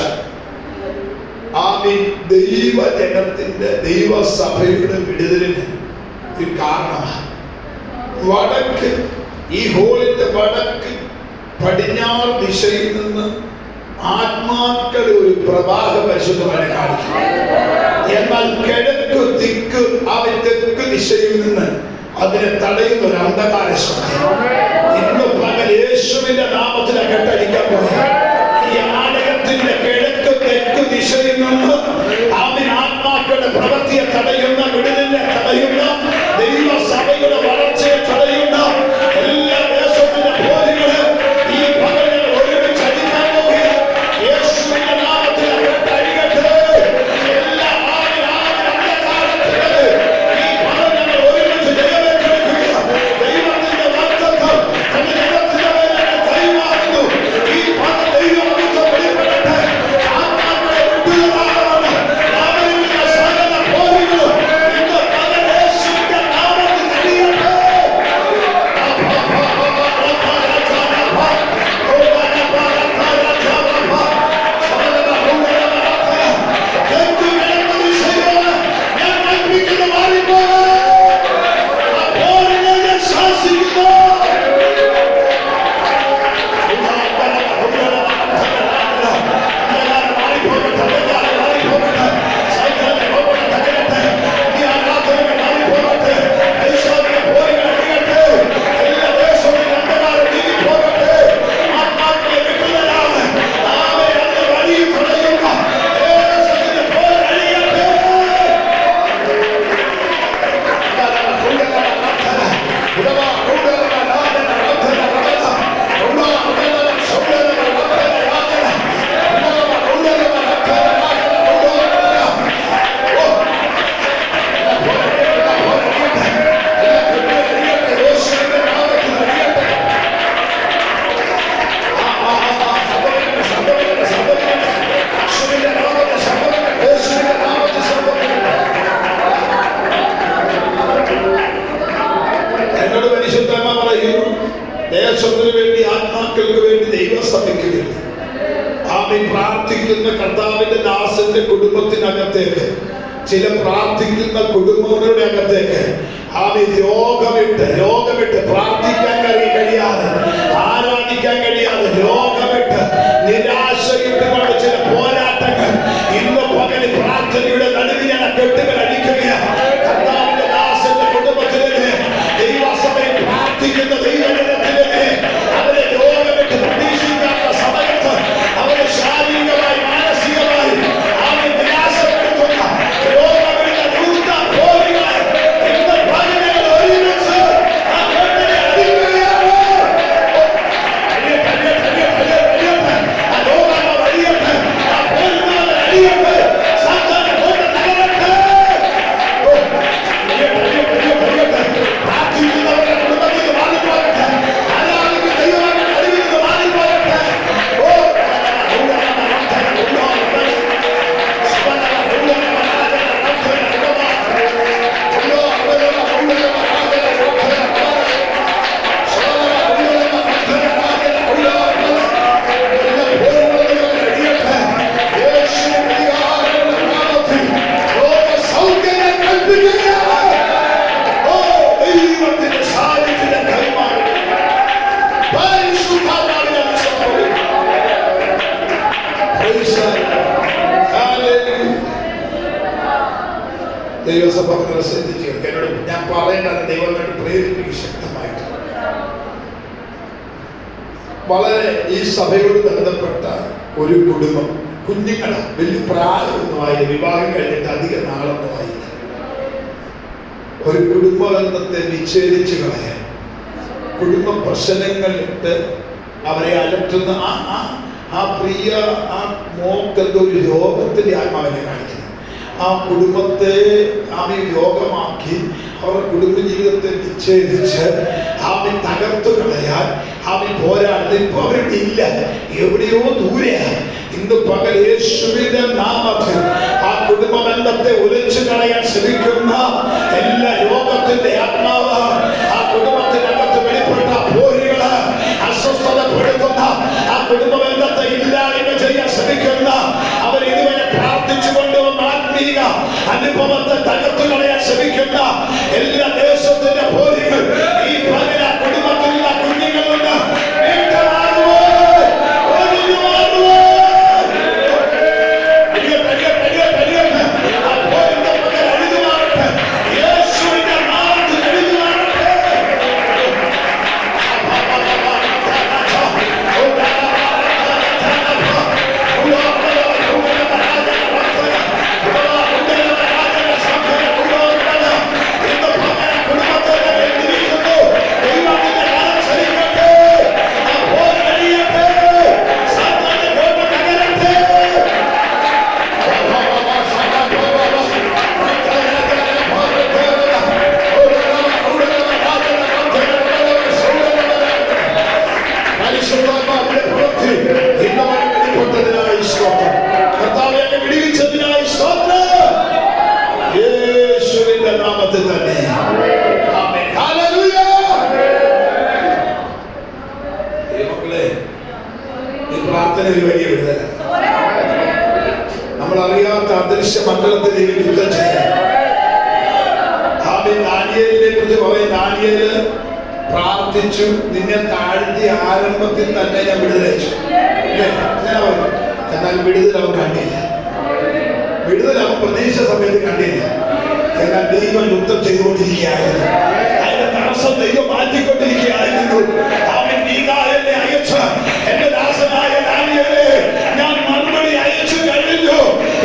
ദൈവജനത്തിന്റെ ദൈവസഭയുടെ വിടുതലിന് ഒരു കാരണമാണ്. വടക്ക്, ഈ ഹോളിന്റെ വടക്ക് പടിഞ്ഞാറ് ദിശയിൽ നിന്ന് ആത്മാക്കളുടെ ഒരു പ്രവാഹ പരിശുദ്ധമായി കാണിക്കും. എന്നാൽ കിഴക്ക് ദിക്ക് തെക്ക് ദിശയിൽ നിന്ന് അതിനെ തടയുന്ന ഒരു അന്ധകാര ശക്തി ഇന്ന് പകൽ യേശുവിന്റെ നാമത്തിൽ കെട്ടടിക്കാൻ പോയി. ഈ ആലയത്തിന്റെ കിഴക്ക് തെക്ക് ദിശയിൽ നിന്ന് ആത്മാക്കളുടെ പ്രവൃത്തിയെ തടയുന്ന, വിടുതലിനെ തടയുന്ന, ദൈവസഭയുടെ വളർച്ചയെ തടയുന്ന എല്ലാ ദേശത്തിന്റെ പോരുകളെ ഈ പകൽ ഒരുമിച്ച് അടിക്കാൻ പോവുക. യേശുവിന്റെ നാമത്തിൽ കെട്ടടിക്കട്ടെ. എല്ലാ അന്ധകാരത്തില് ഈ പകൽ ഒരുമിച്ച് ജയമെടുക്കുക. ദൈവത്തിന്റെ വാഗ്ദത്തം തന്റെ ജനത്തിന്റെ മേലെ കൈമാറുന്നു. ഈ പകൽ ദൈവത്തെ വെളിപ്പെടട്ടെ. ആത്മാക്കളെ വിടുതലാകണം. അവരുടെ സകല പോരുകളും ഇന്ന് പകൽ യേശുവിന്റെ നാമത്തിൽ അടിയട്ടെ. ദേശത്തിന് വേണ്ടി, ആത്മാക്കൾക്ക് വേണ്ടി, ദൈവസഭയ്ക്ക് വേണ്ടി പ്രാർത്ഥിക്കുന്ന കർത്താവിന്റെ ദാസന്റെ കുടുംബത്തിനകത്തേക്ക്, ചില പ്രാർത്ഥിക്കുന്ന കുടുംബങ്ങളുടെ അകത്തേക്ക് രോഗമിട്ട് പ്രാർത്ഥിക്കാൻ കഴിയാതെ, ആരാധിക്കാൻ കഴിയാതെ, രോഗമിട്ട് നിരാശയിട്ടുകൊണ്ട് ചില പോരാട്ടങ്ങൾ ഇന്ന് പകൽ പ്രാർത്ഥനയുടെ നടുവിലാണ് കെട്ടുകൾ അടിക്കുകയാണ്. കർത്താവിന്റെ ദാസന്റെ കുടുംബത്തിലേക്ക്, ദൈവസഭയിൽ പ്രാർത്ഥിക്കുന്ന ദൈവജനത്തിലേക്ക് അവരെ രോഗമിട്ട് പ്രതീക്ഷിക്കാത്ത സമയത്ത് അവരെ ശാരീരികമായി, മാനസികമായി അവരെ നിരാശപ്പെടുത്തുന്ന രോഗമില്ല ദൂത പോരുകളെ ഇന്ന് പകലുകൾ ഒരുമിച്ച് ആ കെട്ടിനെ ദൈവസഭ ശ്രദ്ധിച്ചു എന്നോട് ഞാൻ പറയേണ്ടത് ദൈവമായിട്ട് പ്രേരിപ്പിക്കും ശക്തമായിട്ട്. വളരെ ഈ സഭയോട് ബന്ധപ്പെട്ട ഒരു കുടുംബം, കുഞ്ഞുങ്ങളാണ്, വലിയ പ്രായമൊന്നുമായില്ല, വിവാഹം കഴിഞ്ഞിട്ട് അധിക നാളൊന്നുമായില്ല. ഒരു കുടുംബ ബന്ധത്തെ വിച്ഛേദിച്ച് കളയാൻ, കുടുംബ പ്രശ്നങ്ങളിട്ട് അവരെ അലട്ടുന്ന ആ പ്രിയ ആ മോക്കെന്തോ ഒരു രോഗത്തിന്റെ ആത്മാവിനെ കാണിക്കുന്നത്. ആ കുടുംബത്തെ ആമി രോഗമാക്കി അവരുടെ കുടുംബ ജീവിതത്തെ വിച്ഛേദിച്ച് ആമി തകർത്തു കളയാൻ ആമി പോരാടുന്നത്. ഇപ്പൊ അവരുടെ ഇല്ല, എവിടെയോ ദൂരെയാണ്. ഇന്ന് പകൽ യേശുവിന്റെ നാമത്തിൽ ആ കുടുംബ ബന്ധത്തെ ഒലിച്ചു കളയാൻ ശ്രമിക്കുന്ന എല്ലാ രോഗത്തിന്റെ ആത്മാവ്, ആ കുടുംബത്തിനകത്ത് വെളിപ്പെട്ട പോരുകള്, അസ്വസ്ഥതപ്പെടുത്തുന്ന ആ കുടുംബ ബന്ധത്തെ ഇല്ലായ്മ ചെയ്യാൻ ശ്രമിക്കുന്ന അവർ ഇതുവരെ പ്രാർത്ഥിച്ചു കൊണ്ടുവന്ന ആത്മീയ അനുഭവത്തെ തകർത്തു കളയാൻ ശ്രമിക്കുന്ന എല്ലാ ദേശത്തിന്റെ പോരുകൾ ഈ പകല കുടുംബത്തിലുള്ള കുഞ്ഞുങ്ങളുണ്ട്. നമ്മളറിയാത്ത അദൃശ്യ മണ്ഡലത്തിലേക്ക് യുദ്ധം ചെയ്യാൻ ദാനിയേലിനെ കുറിച്ച് പറയും. ദാനിയേല് പ്രാർത്ഥിച്ചു, നിന്നെ താഴ്ത്തി ആരംഭത്തിൽ തന്നെ ഞാൻ വിടുതലയച്ചു. എന്നാൽ വിടുതൽ അവൻ കണ്ടില്ല. വിടുതൽ അവൻ പ്രതീക്ഷ സമയത്ത് കണ്ടില്ല. എന്നാൽ ദൈവം യുദ്ധം ചെയ്തുകൊണ്ടിരിക്കുകയായിരുന്നു. അതിന്റെ തടസ്സം ദൈവം മാറ്റിക്കൊണ്ടിരിക്കുകയായിരുന്നു. അവൻ മീഖായേലിനെ അയച്ച എന്റെ ദാസനായ ദാനിയേലേ, ഞാൻ മറുപടി അയച്ചു കഴിഞ്ഞു.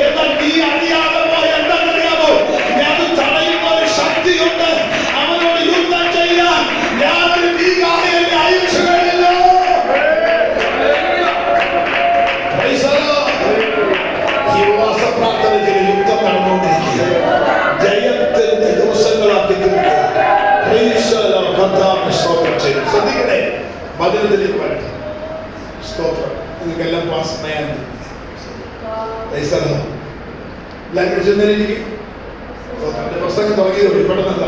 എന്നാൽ നീ അറിയാതെ പോയ എന്താണെന്നറിയാമോ? ഞാൻ തടയുന്ന ഒരു ശക്തിയുണ്ട്. അവനോട് യുദ്ധം ചെയ്യാൻ ഞാനൊരു മീഖായേലിനെ അയച്ചു കഴിഞ്ഞു. പ്രാർത്ഥന ചെയ്ത് യുദ്ധം നടന്നുകൊണ്ടിരിക്കുക, ജയത്തിന്റെ ദിവസങ്ങളാക്കി തീർക്കുക. ശ്രദ്ധിക്കണേ, വചനത്തിലേക്ക് വരട്ടെ. സ്തോത്രം. നിങ്ങൾക്കെല്ലാം സമയം പ്രസംഗം തുടങ്ങിയതോടെ പെട്ടെന്നല്ല.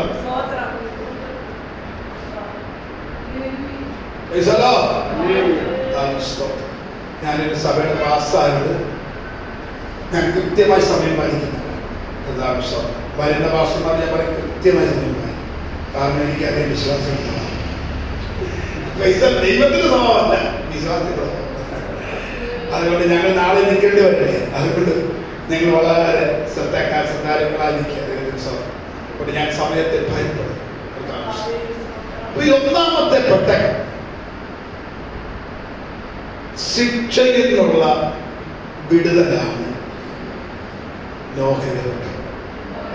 ഞാനൊരു സഭയുടെ പാസ്സായത് ഞാൻ കൃത്യമായി സമയം പാലിക്കുന്നു. വരുന്ന ഭാഷമാർ ഞാൻ പറയും കൃത്യമായി സമയം പാലിക്കും. കാരണം എനിക്കറിയാം വിശ്വാസം ദൈവത്തിന്റെ സ്വഭാവമല്ല, വിശ്വാസത്തിന്റെ സ്വഭാവം. അതുകൊണ്ട് ഞങ്ങൾ നാളെ നിൽക്കേണ്ടി വരില്ലേ. അതുകൊണ്ട് നിങ്ങൾ വളരെ ശ്രദ്ധാലുക്കളായി നിൽക്കുക. അതുകൊണ്ട് ഞാൻ സമയത്തെ ഭയപ്പെടും. അപ്പൊ ഈ ഒന്നാമത്തെ പെട്ടകം ശിക്ഷയിൽ നിന്നുള്ള വിടുതലാണ്. നോഹയുടെ പെട്ടകം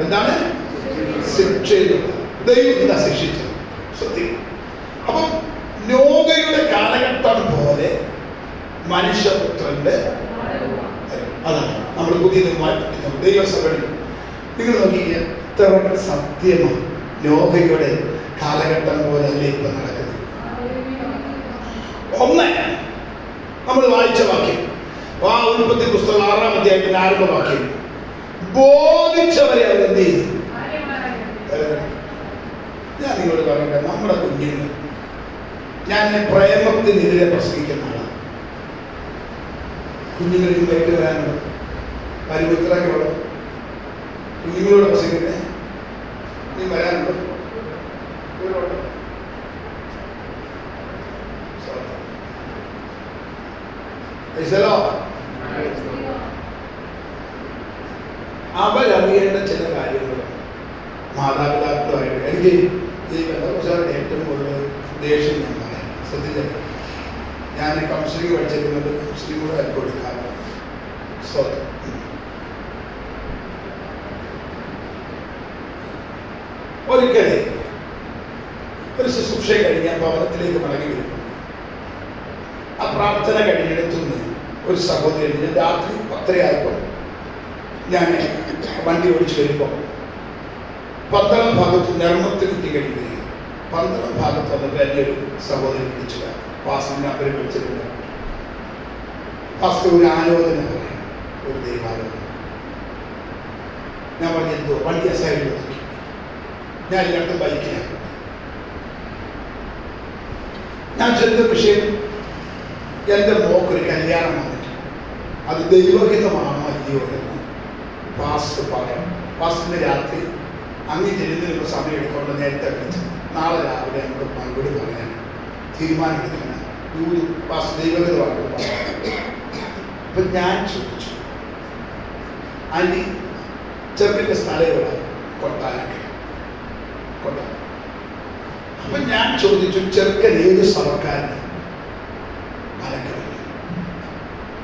എന്താണ്? ശിക്ഷയിലുള്ള. ദൈവം എന്താ ശിക്ഷിച്ചത്? ശ്രദ്ധിക്കും. അപ്പം നോഹയുടെ കാലഘട്ടം പോലെ മനുഷ്യപുത്രന്റെ അതാണ് നമ്മൾ പുതിയ നിർമ്മാണം ദൈവസഭയിൽ. നിങ്ങൾ നോക്കിക്കുക, എത്ര സത്യമാണ്. നോഹയുടെ കാലഘട്ടം പോലെ അല്ലേ ഇപ്പൊ നടക്കുന്നത്. ഒന്ന്, നമ്മൾ വായിച്ച വാക്യം, ആ ഉൽപ്പത്തി പുസ്തകം 6-ാം അധ്യായത്തിന്റെ ആരംഭ വാക്യം, ബോധിച്ചവരെ അവരെന്ത് ചെയ്തു? ഞാൻ നിങ്ങളോട് പറയട്ടെ, നമ്മുടെ കുഞ്ഞുങ്ങൾ, ഞാൻ പ്രേമത്തിനെതിരെ പ്രസംഗിക്കുന്ന ആളാണ്. കുഞ്ഞുങ്ങളിൽ വേണ്ടി വരാനുണ്ടോ? പരിമിത്രങ്ങളോട് കുഞ്ഞുങ്ങളോട് പ്രസംഗിക്കട്ടെ. നീ വരാനുണ്ടോ? അവരറിയേണ്ട ചില കാര്യങ്ങൾ മാതാപിതാക്കളുമായിട്ട് എനിക്ക് ഈ ബന്ധപ്പെട്ടവരുടെ ഏറ്റവും കൂടുതൽ ദേഷ്യം ഞാൻ പറയാം. ശ്രദ്ധിച്ച ഞാൻ കൗൺസിലിംഗ് പഠിച്ചിരുന്നത് കൗൺസിലിംഗ് കൂടെ കൊടുക്കാം. ഒരിക്കലേ ഒരു ശുശ്രൂഷ കഴിഞ്ഞാൽ ഭവനത്തിലേക്ക് മടങ്ങി വരും. ആ പ്രാർത്ഥന കഴിഞ്ഞെടുത്തുനിന്ന് ഒരു സഹോദരൻ, ഞാൻ രാത്രി 10:30 ഞാൻ വണ്ടി ഓടിച്ചു വരുമ്പോൾ പന്തളം ഭാഗത്ത് നിർമ്മത്തിൽ എത്തി കഴിയുകയാണ്. പന്തളം ഭാഗത്ത് വന്നിട്ട് എൻ്റെ ഒരു സഹോദരൻ വിളിച്ചു, പാസ്റ്റർ നമ്പർ വിളിച്ചിട്ടുണ്ട്. പാസ്റ്റർ ഒരു ആലോചന പറയാം, ഒരു ദൈവാലോചന. ഞാൻ പറഞ്ഞു എന്തോ? വണ്ടി സൈഡിൽ ഒതുക്കി. ഞാൻ രണ്ടും ബൈക്കിലാണ്. ഞാൻ ചെന്ന വിഷയം, എൻ്റെ മോക്കൊരു കല്യാണം വന്നിട്ട് അത് ദൈവഹിതമാണോ അല്ലയോ എന്ന് പാസ്റ്റർ പറയാം. പാസ്റ്ററിന് രാത്രി അങ്ങ് ചെല്ലുന്നതിനുള്ള സമയം എടുക്കൊണ്ട് നേരത്തെ വിളിച്ചു, നാളെ രാവിലെ നമുക്ക് മറുപടി പറയാൻ തീരുമാനമെടുക്കണം. പാസ്റ്റർ ദൈവഹിതമാണോ? അപ്പൊ ഞാൻ ചോദിച്ചു, ആൻറ്റി ചെറുപ്പിൻ്റെ സ്ഥലം ഇവിടെ കൊട്ടാരൊക്കെ കൊട്ടാരം. അപ്പൊ ഞാൻ ചോദിച്ചു, ചെറുക്കൻ ഏത് സഭക്കാരന്? മലക്കര.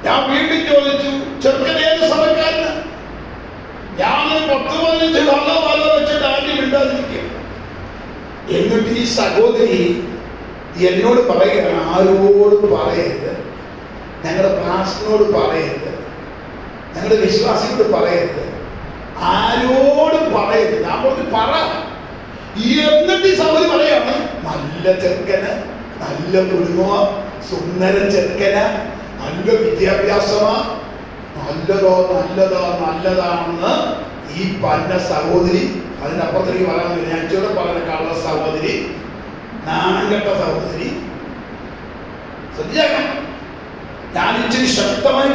ഞാൻ വീണ്ടും ചോദിച്ചു, ചെറുക്കൻ ഏത് സഭക്കാരന്? ഞാനൊരു 10-15 വല വെച്ചിട്ട് ആദ്യം മിണ്ടാതിരിക്കുക. എന്നിട്ട് ഈ സഹോദരി എന്നോട് പറയുകയാണ്, ആരോടും പറയരുത്, ഞങ്ങളുടെ പാസ്റ്ററിനോട് പറയരുത്, ഞങ്ങളുടെ വിശ്വാസിയോട് പറയരുത്, ആരോടും പറയരുത്. ഞാൻ പോയിട്ട് പറ. എന്നിട്ട് ഈ സഹോദരി പറയാണ്, നല്ല ചെറുക്കന്, നല്ല കുടുംബമാ, സുന്ദരൻ ചെറുക്കന്, നല്ല വിദ്യാഭ്യാസമാ, നല്ലതാണെന്ന് ഈ പന്ന സഹോദരി. അതിനപ്പുറത്തേക്ക് പറയാൻ ഞാൻ ചൂടെ പറഞ്ഞ കള്ള സഹോദരി, നാണം കെട്ട സഹോദരി. ശ്രദ്ധിച്ചേക്കണം, ഞാൻ ഇച്ചിരി ശക്തമായി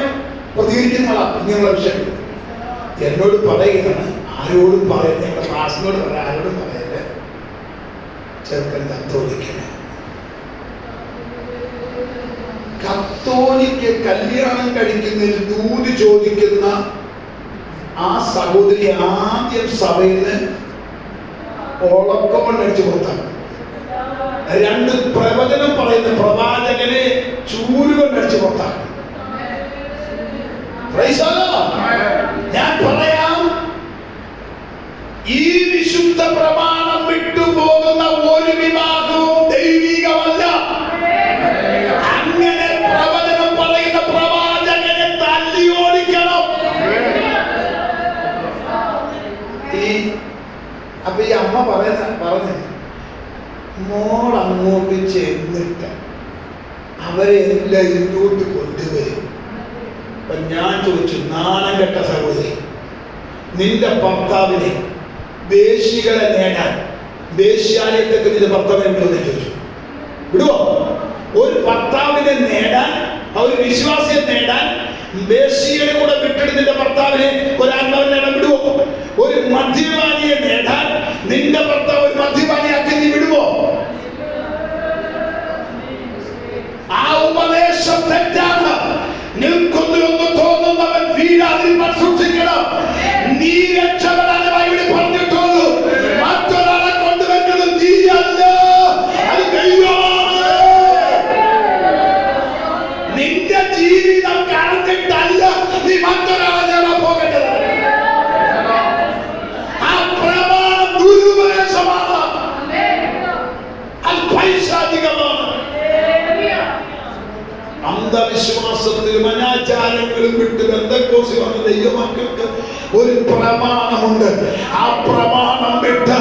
പ്രതികരിക്കുന്നതാണ് ഇങ്ങനെയുള്ള വിഷയം. എന്നോട് പറയുകയാണ്, ആരോടും പറയരുത്, ഞങ്ങളുടെ ക്ലാസ്സിനോട് പറയാം, ആരോടും പറയല്ലേ, ചെറുക്കൻ കത്തോലിക്കന്. കത്തോലിക്ക് കല്യാണം കഴിക്കുന്നതിന് ദൂത് ചോദിക്കുന്ന ആ സഹോദരി ആദ്യം സഭയിൽ നിന്ന് ഉളക്കമണ്ണടിച്ച് പുറത്താണ്. 2 പ്രവചനം പറയുന്ന പ്രവാചകനെ ചൂലുകൊണ്ടടിച്ച് പുറത്താണ്. ഞാൻ പറയാം, ഈ വിശുദ്ധ പ്രമാണം വിട്ടുപോകുന്ന ഒരു വിവാഹവും ദൈവികമല്ല. അങ്ങനെ പ്രവചനം പറയുന്ന പ്രവാചകനെ തല്ലി ഓടിക്കണം. അപ്പൊ ഈ അമ്മ പറഞ്ഞു, മോൾ അങ്ങോട്ട് ചെന്നിട്ട് അവരെല്ലാം ഇങ്ങോട്ട് കൊണ്ടുവരും. അപ്പൊ ഞാൻ ചോദിച്ചു, നാണം കെട്ട സഹോദരി, നിന്റെ ഭർത്താവിനെ വേശ്യകളെ നേടാൻ വേശ്യാലയത്തേക്ക് നിന്റെ ഭർത്താവിനെ വിടുമെന്ന് ചോദിച്ചു. വിടുവോ? ഒരു ഭർത്താവിനെ നേടാൻ, ഒരു വിശ്വാസിയെ നേടാൻ വേശ്യയുടെ കൂടെ വിട്ടിട്ട് നിന്റെ ഭർത്താവിനെ ഒരു ആത്മാവിനെ നേടാൻ വിടുവോ? ഒരു മദ്യപാനിയെ നേടാൻ നിന്റെ ഭർത്താവ് ഒരു മദ്യപാനിയാക്കി നീ വിടുവോ? ആ ഉപദേശം തെറ്റാണ്. നിൽക്കുന്നുവെന്ന് തോന്നുന്നവൻ വീഴാതിരിക്കാൻ സൂക്ഷിക്കണം. നീ രക്ഷപ്പെടാനായി ഇവിടെ പറഞ്ഞിട്ടുള്ളൂ. മറ്റൊരാളെ കൊണ്ടുവരുന്നത് നീയല്ല, അത് ദൈവമാണ്. നിന്റെ ജീവിതം കറന്നിട്ടല്ല നീ മറ്റൊരാളെ നേടാൻ പോകേണ്ടത്. ആ പ്രമാണം ദുരുപദേശമാണ്, അത് പൈശാചികമാണ്. അന്ധവിശ്വാസത്തിലും അനാചാരങ്ങളും വിട്ട് ബന്ധക്കോസി വന്ന ദൈവമക്കൾക്ക് ഒരു പ്രമാണമുണ്ട്. ആ പ്രമാണം വിട്ട്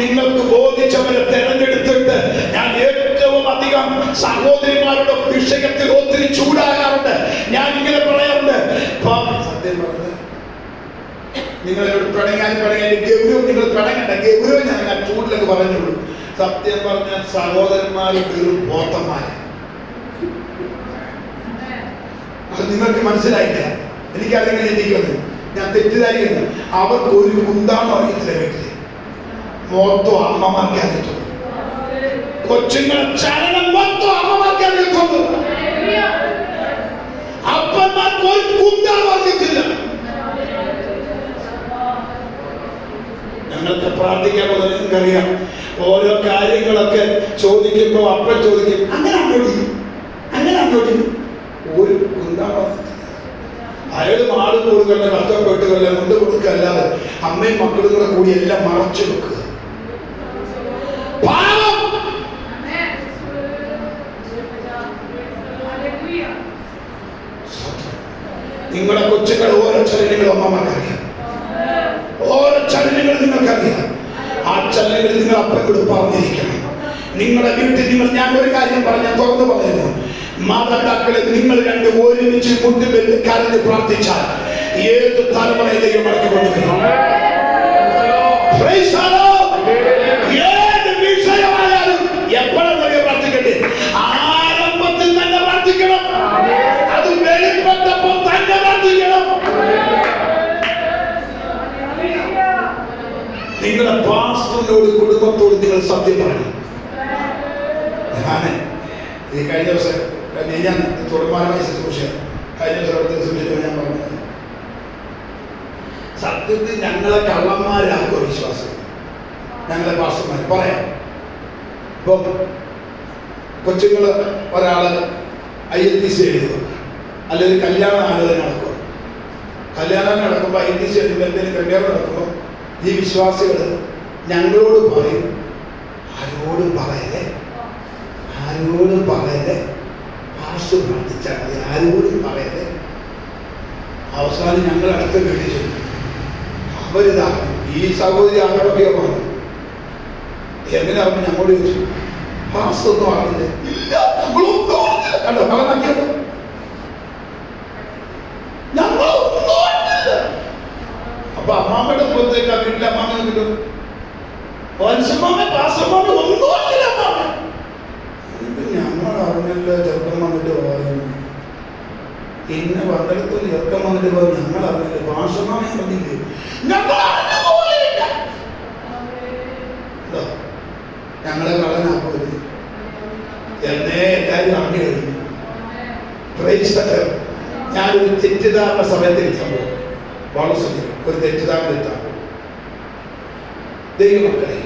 നിങ്ങൾക്ക് ബോധിച്ചവരെ തെരഞ്ഞെടുത്തിട്ട് ഞാൻ ഏറ്റവും അധികം സഹോദരിമാരുടെ വിഷയത്തിൽ ഒത്തിരി ചൂടാകാറുണ്ട്. ഞാൻ ഇങ്ങനെ പറയാറുണ്ട്, സത്യം പറഞ്ഞത് നിങ്ങളോട് പിണങ്ങാൻ ഗൗരവം, നിങ്ങൾ പിണങ്ങണ്ട, ഗൗരവം ഞാൻ ചൂടിലൊക്കെ പറഞ്ഞുള്ളൂ. സത്യം പറഞ്ഞാൽ സഹോദരന്മാർ വെറും പോത്തന്മാർ. അത് നിങ്ങൾക്ക് മനസ്സിലായില്ല. എനിക്കറിയില്ല, എനിക്കൊന്ന് ഞാൻ തെറ്റിദ്ധാരിക്കുന്നു. അവർക്ക് ഒരു കുന്താണോ അറിയത്തില്ല. വീട്ടില് മൊത്തം അമ്മമാർക്ക് അറിയത്തുള്ളൂ. കൊച്ചുങ്ങളെ ചലനം മൊത്തം അമ്മമാർക്ക് അറിയത്തുള്ളൂ. അപ്പന്മാർക്ക് ഒരു കുന്താണോ അറിയത്തില്ല. ഞാൻ ഞങ്ങൾക്ക് പ്രാർത്ഥിക്കാൻ പോലെ നിങ്ങൾക്കറിയാം. ഓരോ കാര്യങ്ങളൊക്കെ ചോദിക്കുമ്പോൾ അപ്പൻ ചോദിക്കും, അങ്ങനെ അങ്ങോട്ടി ഒരു അയാൾ മാട് കൊടുക്കണ്ട, കഷ്ടപ്പെട്ടുകല്ല, കൊണ്ട് കൊടുക്കുക, അല്ലാതെ അമ്മയും മക്കളും കൂടെ കൂടി എല്ലാം മറച്ചു വെക്കുക. നിങ്ങളുടെ കൊച്ചുങ്ങൾ ഓരോ ചലനങ്ങളും അമ്മമാർക്കറിയാം, ഓരോ ചലനങ്ങൾ നിങ്ങൾക്കറിയാം. ആ ചലനങ്ങൾ നിങ്ങൾ അപ്പനോട് പറഞ്ഞിരിക്കണം. നിങ്ങളുടെ വീട്ടിൽ ഞാൻ ഒരു കാര്യം തുറന്നു പറയുന്നു, മാതാപിതാക്കളെ നിങ്ങൾ രണ്ടും ഒരുമിച്ച് മുട്ടുപെട്ട് കരഞ്ഞ് പ്രാർത്ഥിച്ചാൽ ഏത് തലമുറയിലേക്ക് മടക്കി കൊണ്ടുവരും. ഏത് വിഷയമായാലും എപ്പോഴും പ്രാർത്ഥിക്കട്ടെ, ആരംഭത്തിൽ തന്നെ പ്രാർത്ഥിക്കണം. അത് വെളിപ്പെട്ടപ്പോൾ തന്നെ പ്രാർത്ഥിക്കണം. നിങ്ങളുടെ പാസ്റ്ററിനോട്, കുടുംബത്തോട് നിങ്ങൾ സത്യം പറയണം. ഈ കഴിഞ്ഞ ദിവസം ഞാൻ തുടർമാനമായി ശുശ്രൂഷ കഴിഞ്ഞ ദിവസം ഞാൻ പറഞ്ഞത്, സത്യത്തിൽ ഞങ്ങളെ കള്ളന്മാരാക്കുക വിശ്വാസം. ഞങ്ങളെ പാസ്റ്റർമാർ പറയാം. ഇപ്പം കൊച്ചുങ്ങൾ ഒരാള് ILTC എഴുതുക, അല്ലെങ്കിൽ കല്യാണ ആലോചന നടക്കുക. കല്യാണം നടക്കുമ്പോൾ ILTC എഴുതുമ്പോൾ എന്തെങ്കിലും കല്യാണം നടക്കുമ്പോൾ ഈ വിശ്വാസികൾ ഞങ്ങളോട് പറയും, ആരോടും പറയല്ലേ, പാസ്റ്റർ പ്രാർത്ഥിച്ചാൽ മതി, ആരോടും പറയല്ലേ. അവസാനം ഞങ്ങൾ അടുത്ത വീട്ടിൽ ചെന്നു. അവരിതാ ഈ സഹോദരി ആരോടൊക്കെയോ പറഞ്ഞു. എങ്ങനെ അവന് ഞങ്ങളോട് ചോദിച്ചു, പാസ്റ്റർ ഒന്നും അറിഞ്ഞില്ലേ? ഇല്ല, കണ്ടോ മകനാക്കിയത്, അപ്പൊ അമ്മാമ്മയുടെ പുറത്തേക്ക് ആ വീട്ടിലെ അമ്മാമ്മ കിട്ടും. പാസ്റ്റർമാമ ഒന്നും അറിയില്ല. അമ്മാമ്മ ഞങ്ങൾ അറിഞ്ഞില്ല, ചെറുക്കം വന്നിട്ട് പോയാലും ഇന്ന പന്തളത്തിൽ ചെറുക്കം വന്നിട്ട് പോയി, ഞങ്ങൾ അറിഞ്ഞില്ല. പാസ്റ്റർമാമ അറിഞ്ഞില്ലേ? ഞങ്ങളെ കളനാക്കരുത് എന്നേ എല്ലാവരും അറിഞ്ഞു കഴിഞ്ഞു. ഞാനൊരു തെറ്റിദ്ധാരണ സമയത്ത് ഇരിക്കാൻ പോകും. വളരെ ശ്രദ്ധിക്കും, ഒരു തെറ്റിദ്ധാരണ എത്താം. ദൈവമക്കളെ,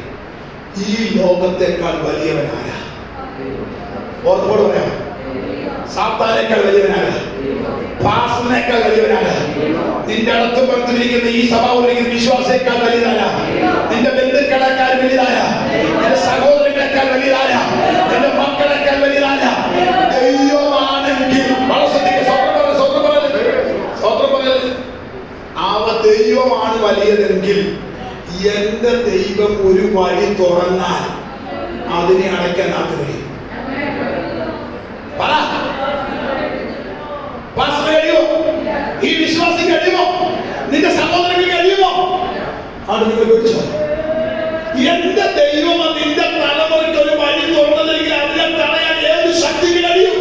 ഈ ലോകത്തെക്കാൾ വലിയവനായ, ഓർമ്മോട് പറയാം, സാത്താനേക്കാൾ വലിയവനായ, പാസ്റ്ററിനേക്കാൾ വലിയവനായ, നിന്റെ അടുത്ത് പുറത്തിരിക്കുന്ന ഈ സഭാവിലിരിക്കുന്ന വിശ്വാസേക്കാൾ വലിയതായ, നിന്റെ ബന്ധുക്കളെക്കാൾ വലിയതായ, നിന്റെ സഹോദരങ്ങളെക്കാൾ വലിയതായ, നിന്റെ മക്കളെക്കാൾ വലിയതായ ദൈവമാണെങ്കിൽ, അവ ദൈവമാണ് വലിയതെങ്കിൽ, എന്റെ ദൈവം ഒരു വഴി തുറന്നാൽ അതിനെ അടയ്ക്കാൻ ആഗ്രഹിക്കും. കഴിയുമോ? ഈ വിശ്വാസം കഴിയുമോ? നിന്റെ സഹോദരങ്ങൾ കഴിയുമോ? അത് നിങ്ങൾ വിളിച്ചോ. എന്റെ ദൈവം നിന്റെ തലമുറയ്ക്ക് ഒരു വഴി തുറന്നതെങ്കിൽ അതിനെ തടയാൻ ഏത് ശക്തിക്ക് കഴിയും?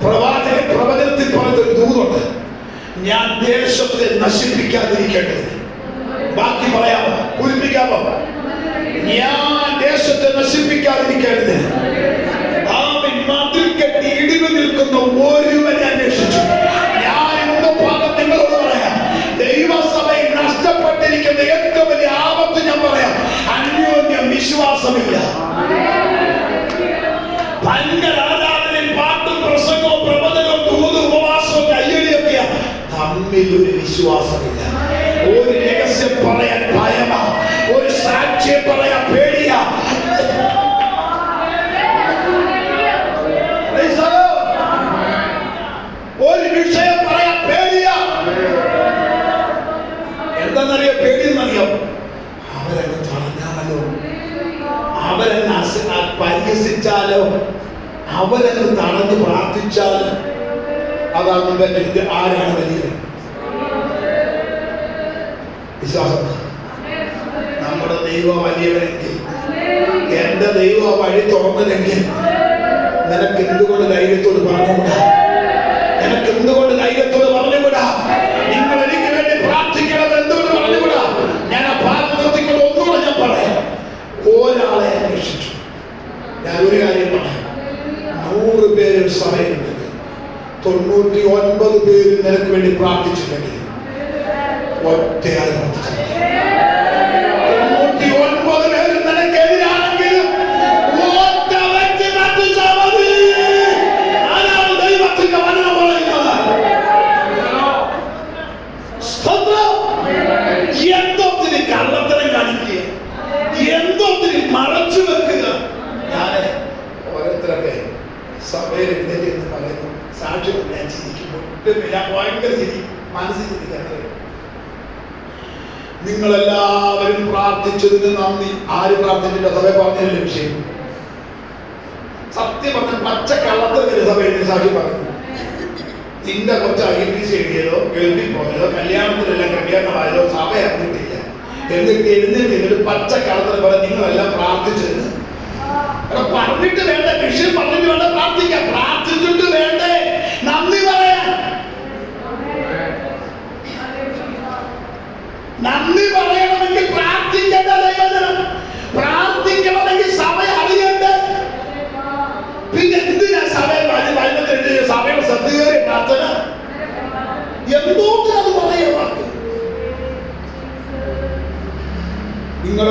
പ്രവചനത്തിൽ പറഞ്ഞൊരു ദൂതുണ്ട്, ഞാൻ ദേശത്തെ നശിപ്പിക്കാതിരിക്കേണ്ടത്. ബാക്കി പറയാമോ? പൂരിപ്പിക്കാമോ? ഞാൻ ദേശത്തെ നശിപ്പിക്കാതിരിക്കേണ്ടത്. മതിൽ കെട്ടി ഇടിവ് നിൽക്കുന്ന ഒരുവനെ അന്വേഷിച്ചു. ഞാൻ ഇന്ന് ഭാഗം നിങ്ങളോട് പറയാം, ദൈവസഭയിൽ നഷ്ടപ്പെട്ടിരിക്കുന്ന ഏറ്റവും വലിയ ആപത്ത് ഞാൻ പറയാം, അന്യോന്യം വിശ്വാസമില്ല. ഭയങ്കര ആരാധനയിൽ പാട്ടും പ്രസംഗവും പ്രബോധനവും ദൂതും ഉപവാസവും കയ്യടിയൊക്കെയാ, തമ്മിൽ ഒരു വിശ്വാസമില്ല. ഒരു രഹസ്യം പറയാൻ ഭയമാ, ഒരു സാക്ഷ്യം പറയാൻ പേടിയാ. ഒരു വിഷയം പറയാൻ പേടിയാ. എന്താണെന്നറിയോ? പേടിയെന്നറിയോ? അവരെന്നെ തടഞ്ഞാലോ, അവരെന്നെ പരിഹസിച്ചാലോ, അവരെന്നെ തടഞ്ഞ് പ്രാർത്ഥിച്ചാലോ, അതാണ് പറ്റിയത്. ആരാണ് വലിയത്? വിശ്വാസം. നമ്മുടെ ദൈവം വലിയവനെങ്കിൽ, എന്റെ ദൈവം വഴി തുറന്നതെങ്കിൽ, നിനക്ക് എന്തുകൊണ്ട് ധൈര്യത്തോട് പറഞ്ഞുകൂടാ? നിനക്ക് എന്തുകൊണ്ട് ധൈര്യത്തോട് പറഞ്ഞുകൂടാ? നിങ്ങൾ എനിക്ക് വേണ്ടി പ്രാർത്ഥിക്കണം എന്തുകൊണ്ട് പറഞ്ഞുകൂടാ? ഞാൻ ആ ഭാഗം നിർത്തിക്കൊണ്ട് ഒന്നുകൂടെ ഞാൻ പറയാം. ഒരാളെ അന്വേഷിച്ചു. ഞാൻ ഒരു കാര്യം പറയാം, 100 പേര് സഭയുണ്ട്, 99 പേര് നിനക്ക് വേണ്ടി പ്രാർത്ഥിച്ചിട്ടുണ്ടെങ്കിൽ ഒറ്റയാൾ പ്രവർത്തിച്ചു. 99 പേരും നിനക്കെതിരാണെങ്കിലും ഒറ്റ വ്യക്തി പ്രാർത്ഥിച്ചാൽ മതി. ആരാണ് ദൈവത്തിന്റെ വചനം പറയുന്നത്? എന്തോത്തിന് കള്ളത്തരം കാണിക്കുക, എന്തോത്തിന് മറച്ചു വെക്കുക. ഞാൻ ഓരോരുത്തരൊക്കെ സഭയിൽ എഴുന്നേറ്റ് എന്ന് പറയുന്നു, സാക്ഷ്യം ഞാൻ ചിരിക്കുമ്പോൾ ഭയങ്കര ചിരി മനസ്സിൽ ചിരിക്കാറ്. നിങ്ങളെല്ലാവരും പ്രാർത്ഥിച്ചതിന് നന്ദി. ആര് പ്രാർത്ഥിച്ചിട്ട് സഭ പറഞ്ഞതിന്റെ വിഷയം സത്യം പറഞ്ഞ പച്ച കള്ളത്തിന് സഭയിൽ സാക്ഷി പറഞ്ഞു. നിന്റെ കുറച്ച് IPC എഴുതിയതോ ഗൾഫിൽ പോയതോ കല്യാണത്തിലെല്ലാം ക്രമീകരണമായതോ സഭ അറിഞ്ഞിട്ടില്ല. എന്നിട്ട് എഴുന്നേറ്റ് പച്ച കള്ളത്തിന് പറയാൻ നിങ്ങളെല്ലാം പ്രാർത്ഥിച്ചതിന് പറഞ്ഞിട്ട് വേണ്ട, വിഷയം പറഞ്ഞിട്ട് വേണ്ട പ്രാർത്ഥിക്കാം. പ്രാർത്ഥിച്ചിട്ട് വേണ്ടേ നന്ദി പറയാൻ? നന്ദി പറയണമെങ്കിൽ പ്രാർത്ഥിക്കേണ്ട ദൈവജനം, പ്രാർത്ഥിക്കണമെങ്കിൽ സഭ അറിയണ്ടേ? പിന്നെ എന്തിനാ സഭയിൽ സഭയുടെ സത്യകേറിയ പ്രാർത്ഥന? എന്തോട്ടിനത് പറയാ വാക്ക്? നിങ്ങൾ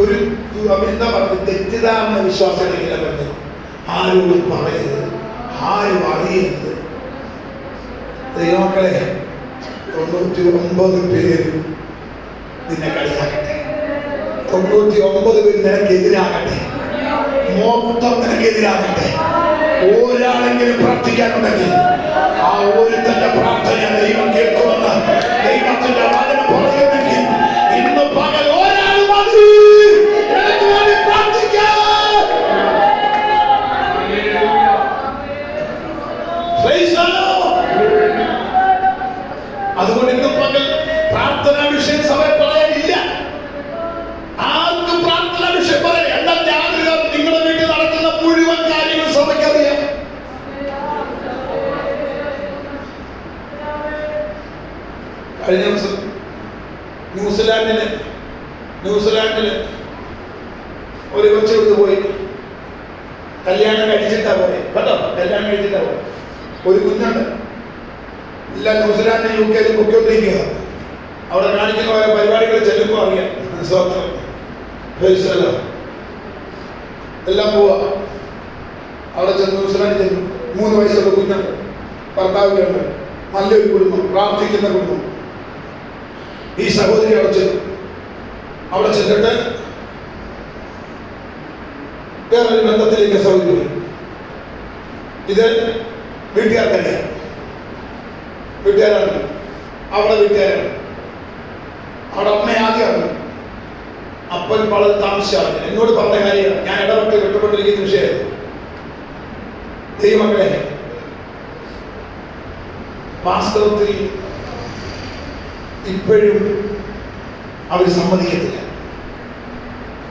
ഒരു എന്താ പറയുക, തെറ്റിദ്ധാരണ വിശ്വാസങ്ങളില്ല പറഞ്ഞത്. ആരോടും പറയരുത്, ആരും അറിയരുത്. ദൈവമക്കളെ 99 പേര് നിന്നെ കളിയാക്കട്ടെ, 99 പേര് നിനക്കെതിരാകട്ടെ, മൊത്തം നിനക്കെതിരാകട്ടെ. ഒരാളെങ്കിലും പ്രാർത്ഥിക്കാനുണ്ടെങ്കിൽ ആ ഒരുത്തന്റെ പ്രാർത്ഥന ദൈവം കേൾക്കുമെന്ന് ദൈവത്തിന്റെ വചനം പറയുന്നെങ്കിൽ ഇന്ന് പകൽ ഒരാൾ മതി എനിക്ക് വേണ്ടി പ്രാർത്ഥിക്കാൻ. അതുകൊണ്ട് ഇന്ന് പകൽ പ്രാർത്ഥനാ വിഷയം സഭ പറയാനില്ല. ആർക്കും പ്രാർത്ഥനാ വിഷയം പറയാൻ എന്നാൽ യാതൊരു നിങ്ങളുടെ വീട്ടിൽ നടക്കുന്ന മുഴുവൻ കാര്യങ്ങൾ സഭയ്ക്കറിയാം. കഴിഞ്ഞ ദിവസം ന്യൂസിലാൻഡില് ഒരു കൊച്ചു പോയി കല്യാണം കഴിച്ചിട്ടാ പോയി കേട്ടോ. കല്യാണം കഴിച്ചിട്ടാ പോയി. ഒരു കുഞ്ഞുണ്ട്. എല്ലാം ന്യൂസിലാൻഡ് UK പൊയ്ക്കൊണ്ടിരിക്കുക. അവിടെ കാണിക്കുന്ന ഓരോ പരിപാടികൾ ചെല്ലുമ്പോൾ അറിയാം. എല്ലാം പോവാ. അവിടെ ചെന്ന് ന്യൂസിലാൻഡ് ചെന്നു. 3 വയസ്സുള്ള കുഞ്ഞുണ്ട്. ഭർത്താവിനുണ്ട്. നല്ലൊരു കുടുംബം, പ്രാർത്ഥിക്കുന്ന കുടുംബം. ഈ സഹോദരി അവിടെ ചെന്നു. അവിടെ ചെന്നിട്ട് വേറൊരു ബന്ധത്തിലേക്ക് സഹോദരി പോയി. ഇത് വീട്ടുകാർക്കറിയാം. വീട്ടുകാരാണ് അവിടെ വീട്ടുകാരാണ്. അവിടെ അമ്മ ആദ്യം അറിഞ്ഞു. അപ്പൻ വളരെ താമസിച്ചാണ്. എന്നോട് പറഞ്ഞ കാര്യമാണ്. ഞാൻ ഇടപെട്ട് വിട്ടുകൊണ്ടിരിക്കുന്ന വിഷയമായിരുന്നു. ദൈവമക്കളെ, വാസ്തവത്തിൽ ഇപ്പോഴും അവർ സമ്മതിക്കത്തില്ല.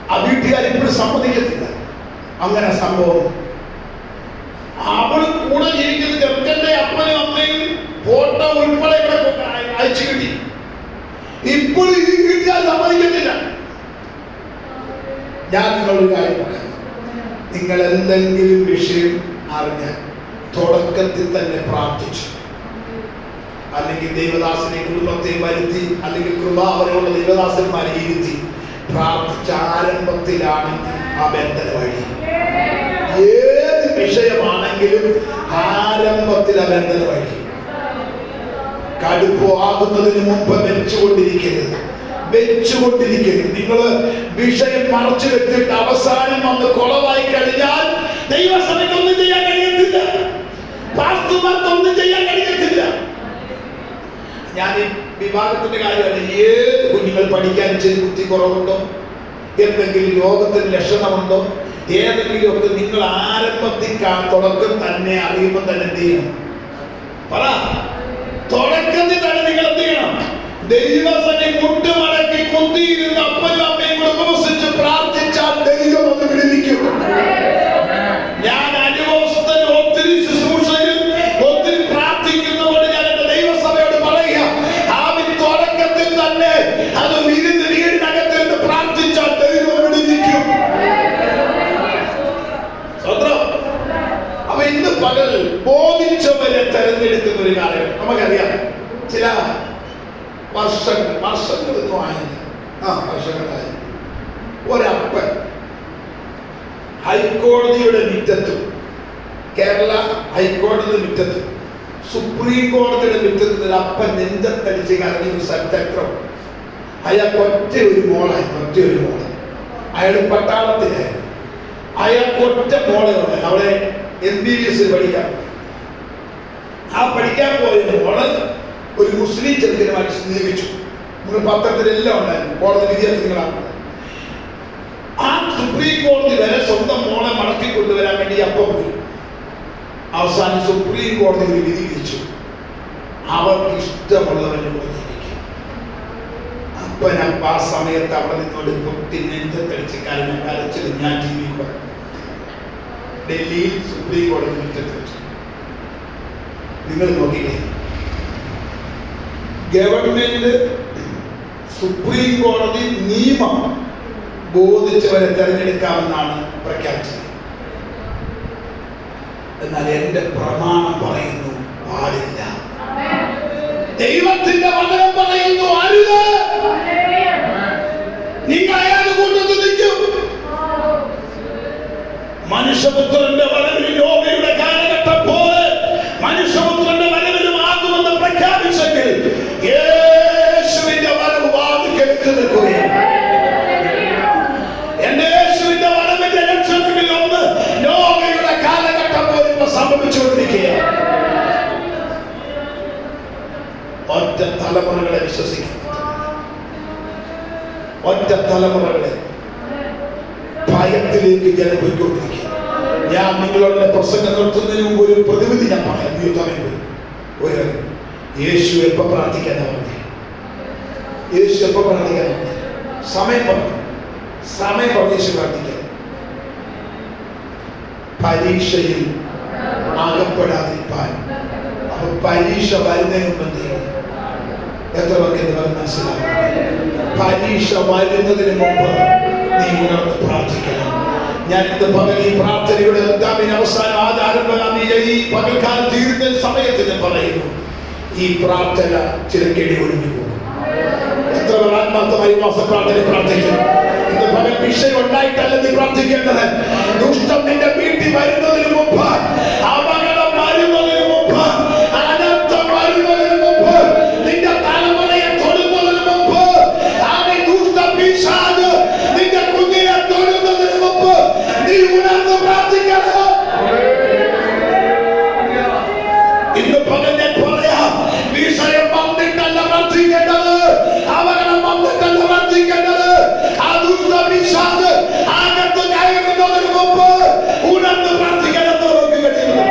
ആ വീട്ടുകാർ ഇപ്പോഴും സമ്മതിക്കത്തില്ല അങ്ങനെ സംഭവം. അവൾ കൂടെ ജീവിക്കുന്ന ചെറുക്കന്റെ അപ്പനും അമ്മയും ഫോട്ടോ ഉൾപ്പെടെ ഇവിടെ അയച്ചു കിട്ടി. ഇപ്പോഴും ഈ വീട്ടുകാർ സമ്മതിക്കത്തില്ല. ഞാൻ നിങ്ങളൊരു കാര്യം പറയാം. നിങ്ങൾ എന്തെങ്കിലും വിഷയം അറിഞ്ഞാൽ തുടക്കത്തിൽ തന്നെ പ്രാർത്ഥിച്ചു, അല്ലെങ്കിൽ ദൈവദാസനെ കുടുംബത്തെ വരുത്തി, അല്ലെങ്കിൽ കൃപാവരമുള്ള ദൈവദാസന്മാരെ ഇരുത്തി പ്രാർത്ഥിച്ച ആരംഭത്തിലാണെങ്കിൽ ആ ബന്ധന വഴി. ഏത് വിഷയമാണെങ്കിലും ആരംഭത്തിൽ ആ ബന്ധന വഴി. കടുപ്പോ ആകുന്നതിന് മുമ്പ് വെച്ചുകൊണ്ടിരിക്കരുത്. നിങ്ങൾ വിഷയം മറച്ചു വെച്ചിട്ട് അവസാനം വന്ന് കുളവായി കഴിഞ്ഞാൽ ദൈവസഭയ്ക്കൊന്നും ചെയ്യാൻ കഴിയത്തില്ല, പാസ്റ്റർമാർക്കൊന്നും ചെയ്യാൻ കഴിയത്തില്ല. ഞാൻ ഈ വിഭാഗത്തിന്റെ കാര്യമല്ല. ഏത് കുഞ്ഞുങ്ങൾ പഠിക്കാൻ ഇച്ചിരി ബുദ്ധി കുറവുണ്ടോ, എന്തെങ്കിലും രോഗത്തിന് ലക്ഷണമുണ്ടോ, ഏതെങ്കിലും ഒക്കെ നിങ്ങൾ ആരംഭത്തിൽ തുടക്കം തന്നെ അറിയുമ്പോൾ തന്നെ എന്ത് ചെയ്യണം? പറ. തുടക്കത്തിൽ തന്നെ നിങ്ങൾ എന്ത് ചെയ്യണം? ദൈവസനെ മുട്ടുമടക്കി കുത്തിയിരുന്ന് അപ്പനും അമ്മയും കൂടെ ഉപവസിച്ച് പ്രാർത്ഥിച്ചാൽ ദൈവം ഒന്ന് വിടുവിക്കും. ഞാൻ അനുഭവസ്ഥൻ ഒത്തിരി ശുശ്രൂഷയിൽ ഒത്തിരി പ്രാർത്ഥിക്കുന്നതുകൊണ്ട് ഞാൻ എന്റെ ദൈവസഭയോട് പറയുക, ആ തുടക്കത്തിൽ തന്നെ അത് വീടിനകത്ത് പ്രാർത്ഥിച്ചാൽ ദൈവം വിടുവിക്കും. അപ്പൊ ഇന്ന് പകൽ ബോധിച്ചവരെ തെരഞ്ഞെടുക്കുന്ന ഒരു കാലം നമുക്കറിയാം. ചില വർഷങ്ങളൊന്നും ആയില്ല, വർഷങ്ങളായി. ഒരപ്പൻ ഹൈക്കോടതിയുടെ മുറ്റത്തും, കേരള ഹൈക്കോടതി മുറ്റത്തും സുപ്രീം കോടതിയുടെ മുറ്റത്ത് ഒരു അപ്പൻ നെഞ്ചത്തടിച്ച് കരഞ്ഞ ഒരു ചരിത്രം. അയാൾക്ക് ഒറ്റ ഒരു മോള്. അയാൾ പട്ടാളത്തിലായിരുന്നു. അയാൾക്ക് ഒറ്റ മോളെ അവിടെ MBBS പഠിക്കാൻ. ആ പഠിക്കാൻ പോയ മോള് ഒരു മുസ്ലിം ചെറുക്കനുമായിട്ട് സ്നേഹിച്ചു. നിങ്ങൾ പത്രത്തിലെല്ലാം ഉണ്ടായിരുന്നു, കോടതി വിദ്യാർത്ഥികളാണ്. ആ സുപ്രീം കോടതി വരെ സ്വന്തം മോളെ മടക്കി കൊണ്ടുവരാൻ വേണ്ടി അപ്പം പോയി. അവസാനം സുപ്രീം കോടതി ഒരു വിധി വിധിച്ചു, അവർക്ക് ഇഷ്ടമുള്ളവന്റെ കൂടെ ജീവിക്കും. അപ്പനപ്പ ആ സമയത്ത് അവിടെ നിന്നോട് പൊട്ടി നെഞ്ചത്തടിച്ച് കരച്ചിൽ ഞാൻ ജീവിക്കുക. ഡൽഹിയിൽ സുപ്രീം കോടതി മുറ്റത്ത് വെച്ചു. നിങ്ങൾ നോക്കിക്കേ, ഗവൺമെന്റ് സുപ്രീം കോടതി നിയമം ബോധിച്ചവരെ തെരഞ്ഞെടുക്കാമെന്നാണ് പ്രഖ്യാപിച്ചത്. എന്നാൽ എന്റെ പ്രമാണം പറയുന്നു പാടില്ല. ദൈവത്തിന്റെ വചനം പറയുന്നു അരുത്. നിങ്ങൾ അയാൾ കൂട്ടത്തിൽ നിൽക്കും. മനുഷ്യപുത്രന്റെ വരവിൽ യോബയുടെ കാലഘട്ടം പോലെ മനുഷ്യപുത്രന്റെ വരവിലും ആകുമെന്ന് പ്രഖ്യാപിച്ചെങ്കിൽ യേശുവിന്റെ വരവ് വാതിൽക്കൽ നിൽക്കുകയാണ്. എന്റെ യേശുവിന്റെ വരവിന്റെ ലക്ഷണങ്ങളിൽ ഒന്ന് യോബയുടെ കാലഘട്ടം പോലെ ഇപ്പൊ സംഭവിച്ചുകൊണ്ടിരിക്കുകയാണ്. ഒറ്റ തലമുറകളെ വിശ്വസിക്കുന്നു, ഒറ്റ തലമുറകളെ ഭയത്തിലേക്ക് ജനം പോയിക്കൊണ്ടിരിക്കുക. ഞാൻ നിങ്ങളുടെ പ്രസംഗം നിർത്തുന്നതിന് മുമ്പ് ഒരു പ്രതിവിധി ഞാൻ പറയാം. ഒരു യേശു എപ്പോ പ്രാർത്ഥിക്കാൻ പറഞ്ഞു, യേശു എപ്പോ പ്രാർത്ഥിക്കാൻ സമയം പറഞ്ഞു യേശു പ്രാർത്ഥിക്കാൻ. പരീക്ഷയിൽ അകപ്പെടാതിരിക്കാൻ. അപ്പൊ പരീക്ഷ വരുന്നതിന് മുമ്പ് എന്ത് ചെയ്യണം? എത്ര പേർക്ക് എന്ന് പറഞ്ഞ് മനസ്സിലാവും? പരീക്ഷ വരുന്നതിന് മുമ്പ് നീ ഉണർന്ന് പ്രാർത്ഥിക്കണം. ഞാൻ ഇന്ന് പകൽ ഈ പ്രാർത്ഥനയുടെ അവസാനം ഈ പകൽക്കാലം തീരുന്ന സമയത്ത് ഞാൻ പറയുന്നു, ഈ പ്രാർത്ഥന ചിലക്കേടി ഒഴിഞ്ഞു പോകും. എത്ര പേർ ആത്മാർത്ഥമായി പ്രാർത്ഥന പ്രാർത്ഥിക്കും? ഇന്ന് പകൽ വിഷയം ഉണ്ടായിട്ടല്ല നീ പ്രാർത്ഥിക്കേണ്ടത്. ദുഷ്ടം നിന്റെ വീട്ടിൽ വരുന്നതിന് മുമ്പ്, അപകടം വരുന്നതിന് മുമ്പ്, അനർത്ഥം വരുന്നതിന് മുമ്പ്, നിന്റെ തലമുറയെ തൊടുന്നതിന് മുമ്പ്, ആമേൻ, ദുഷ്ട പിശാച് നിന്റെ കുഞ്ഞിനെ തൊടുന്നതിന് മുമ്പ് നീ ഉണർന്ന് പ്രാർത്ഥിക്കണം. ഇന്ന് പകൽ ഞാൻ പറയാം, വിഷയം വന്നിട്ടല്ല പ്രാർത്ഥിക്കേണ്ടത്, അപകടം വന്നിട്ടല്ല പ്രാർത്ഥിക്കേണ്ടത്. ആ ദുഷ്ട പിശാച് അകത്ത് കയറുന്നതിന് മുമ്പ് ഉണർന്ന് പ്രാർത്ഥിക്കണം.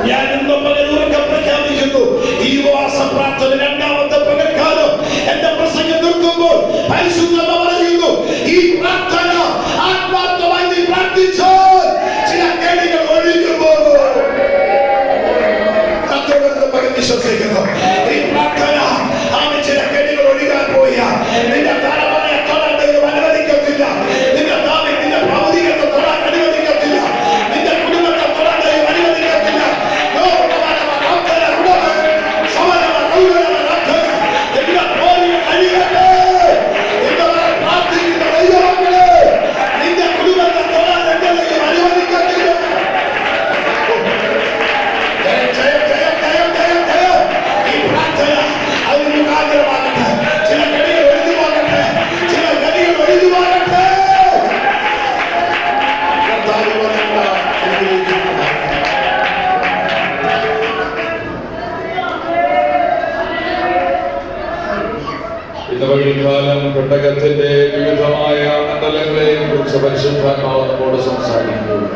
ഞാൻ ഇന്ന് പകൽ ഉറക്കെ പ്രഖ്യാപിക്കുന്നു, ഈ ഉപവാസ പ്രാർത്ഥന രണ്ടാമത്തെ പകൽക്കാലം എന്റെ പ്രസംഗം നിർത്തുമ്പോൾ പരിശുദ്ധത പറയുന്നു, ഈ പ്രാർത്ഥന ആത്മാർത്ഥമായി നീ പ്രാർത്ഥിച്ചാൽ ചില കേടുകൾ ഒഴിഞ്ഞു പോകും. വിശ്വസിക്കുന്നു ഈ പ്രാർത്ഥന ആമേ ചില കേടുകൾ ഒഴിയാൻ പോയ നിന്റെ തലമുറയെ തൊടാൻ ദൈവം അനുവദിക്കത്തില്ല. നിന്റെ താമി നിന്റെ ഭൗതികത്തെ തൊടാൻ അനുവദിക്കത്തില്ല. നിന്റെ കുടുംബത്തെ തൊടാൻ ദൈവം അനുവദിക്കത്തില്ല. പ്രാർത്ഥിക്കുന്ന ദൈവമക്കളെ, നിന്റെ കുടുംബത്തെ തൊടാൻ എന്റെ ദൈവം അനുവദിക്കത്തില്ല. ചില ഗതികൾ ഒഴിഞ്ഞു പോകട്ടെ, ചില ഗതികൾ ഒഴിഞ്ഞു പോകട്ടെ. ഇന്ന് വൈകാലം പെട്ടകത്തിന്റെ വിവിധമായ മണ്ഡലങ്ങളെ കുറിച്ച് പരിശുദ്ധാത്മാവ് നമ്മോട് സംസാരിക്കുകയാണ്.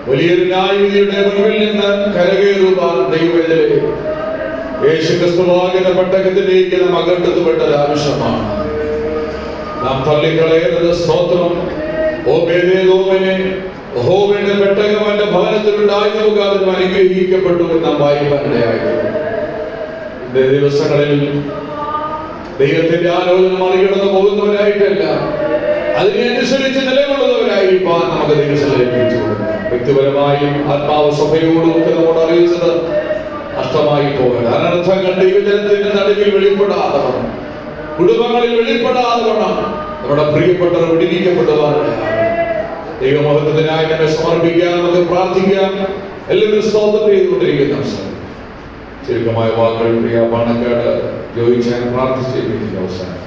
വലിയൊരു ന്യായവിധിയുടെ മുൻപിൽ നിന്ന് കരകയറുവാൻ ദൈവത്തിലെ യേശുക്രിസ്തുവാകുന്ന പെട്ടകത്തിലേക്ക് നാം അകണ്ടെത്തപ്പെട്ടത് ആവശ്യമാണ്. നാം തള്ളിക്കളയുന്നത് സ്തോത്രം. യഹോവയുടെ പെട്ടകം അവന്റെ ഭവനത്തിലുണ്ടായിരുന്ന മുഖാന്തരം അനുഗ്രഹിക്കപ്പെട്ടു എന്ന് നാം വായിക്കാനിടയായിരുന്നു. ഇന്നേ ദിവസങ്ങളിൽ ദൈവത്തിന്റെ ആലോചന മറികടന്നു പോകുന്നവരായിട്ടല്ല, അതിനനുസരിച്ച് നിലകൊള്ളുന്നവരായിരിക്കാൻ നമുക്ക് ദൈവം ഏൽപ്പിച്ചു കൊടുക്കാം. വ്യക്തിപരമായും ആത്മാവ് സഭയോടും ഒക്കെ നമ്മോട് അറിയിച്ചത് നഷ്ടമായി പോകരുത്. അനർത്ഥങ്ങൾ ദൈവജനത്തിന്റെ നടുവിൽ വെളിപ്പെടാതെ വണ്ണം, കുടുംബങ്ങളിൽ വെളിപ്പെടാതെ വണ്ണം നമ്മുടെ പ്രിയപ്പെട്ടവർ വിടിവിക്കപ്പെടുവാനാണ്. ദൈവമഹത്വത്തിനായി നമ്മെ സമർപ്പിക്കാം, നമുക്ക് പ്രാർത്ഥിക്കാം. എല്ലാവരും സ്തോത്രം ചെയ്തുകൊണ്ടിരിക്കുന്ന അവസരം ചുരുക്കമായ വാക്കുകൾ പ്രിയ പാണക്കാട് ചോദിച്ചാൽ പ്രാർത്ഥിച്ചിരിക്കുന്ന അവസാനം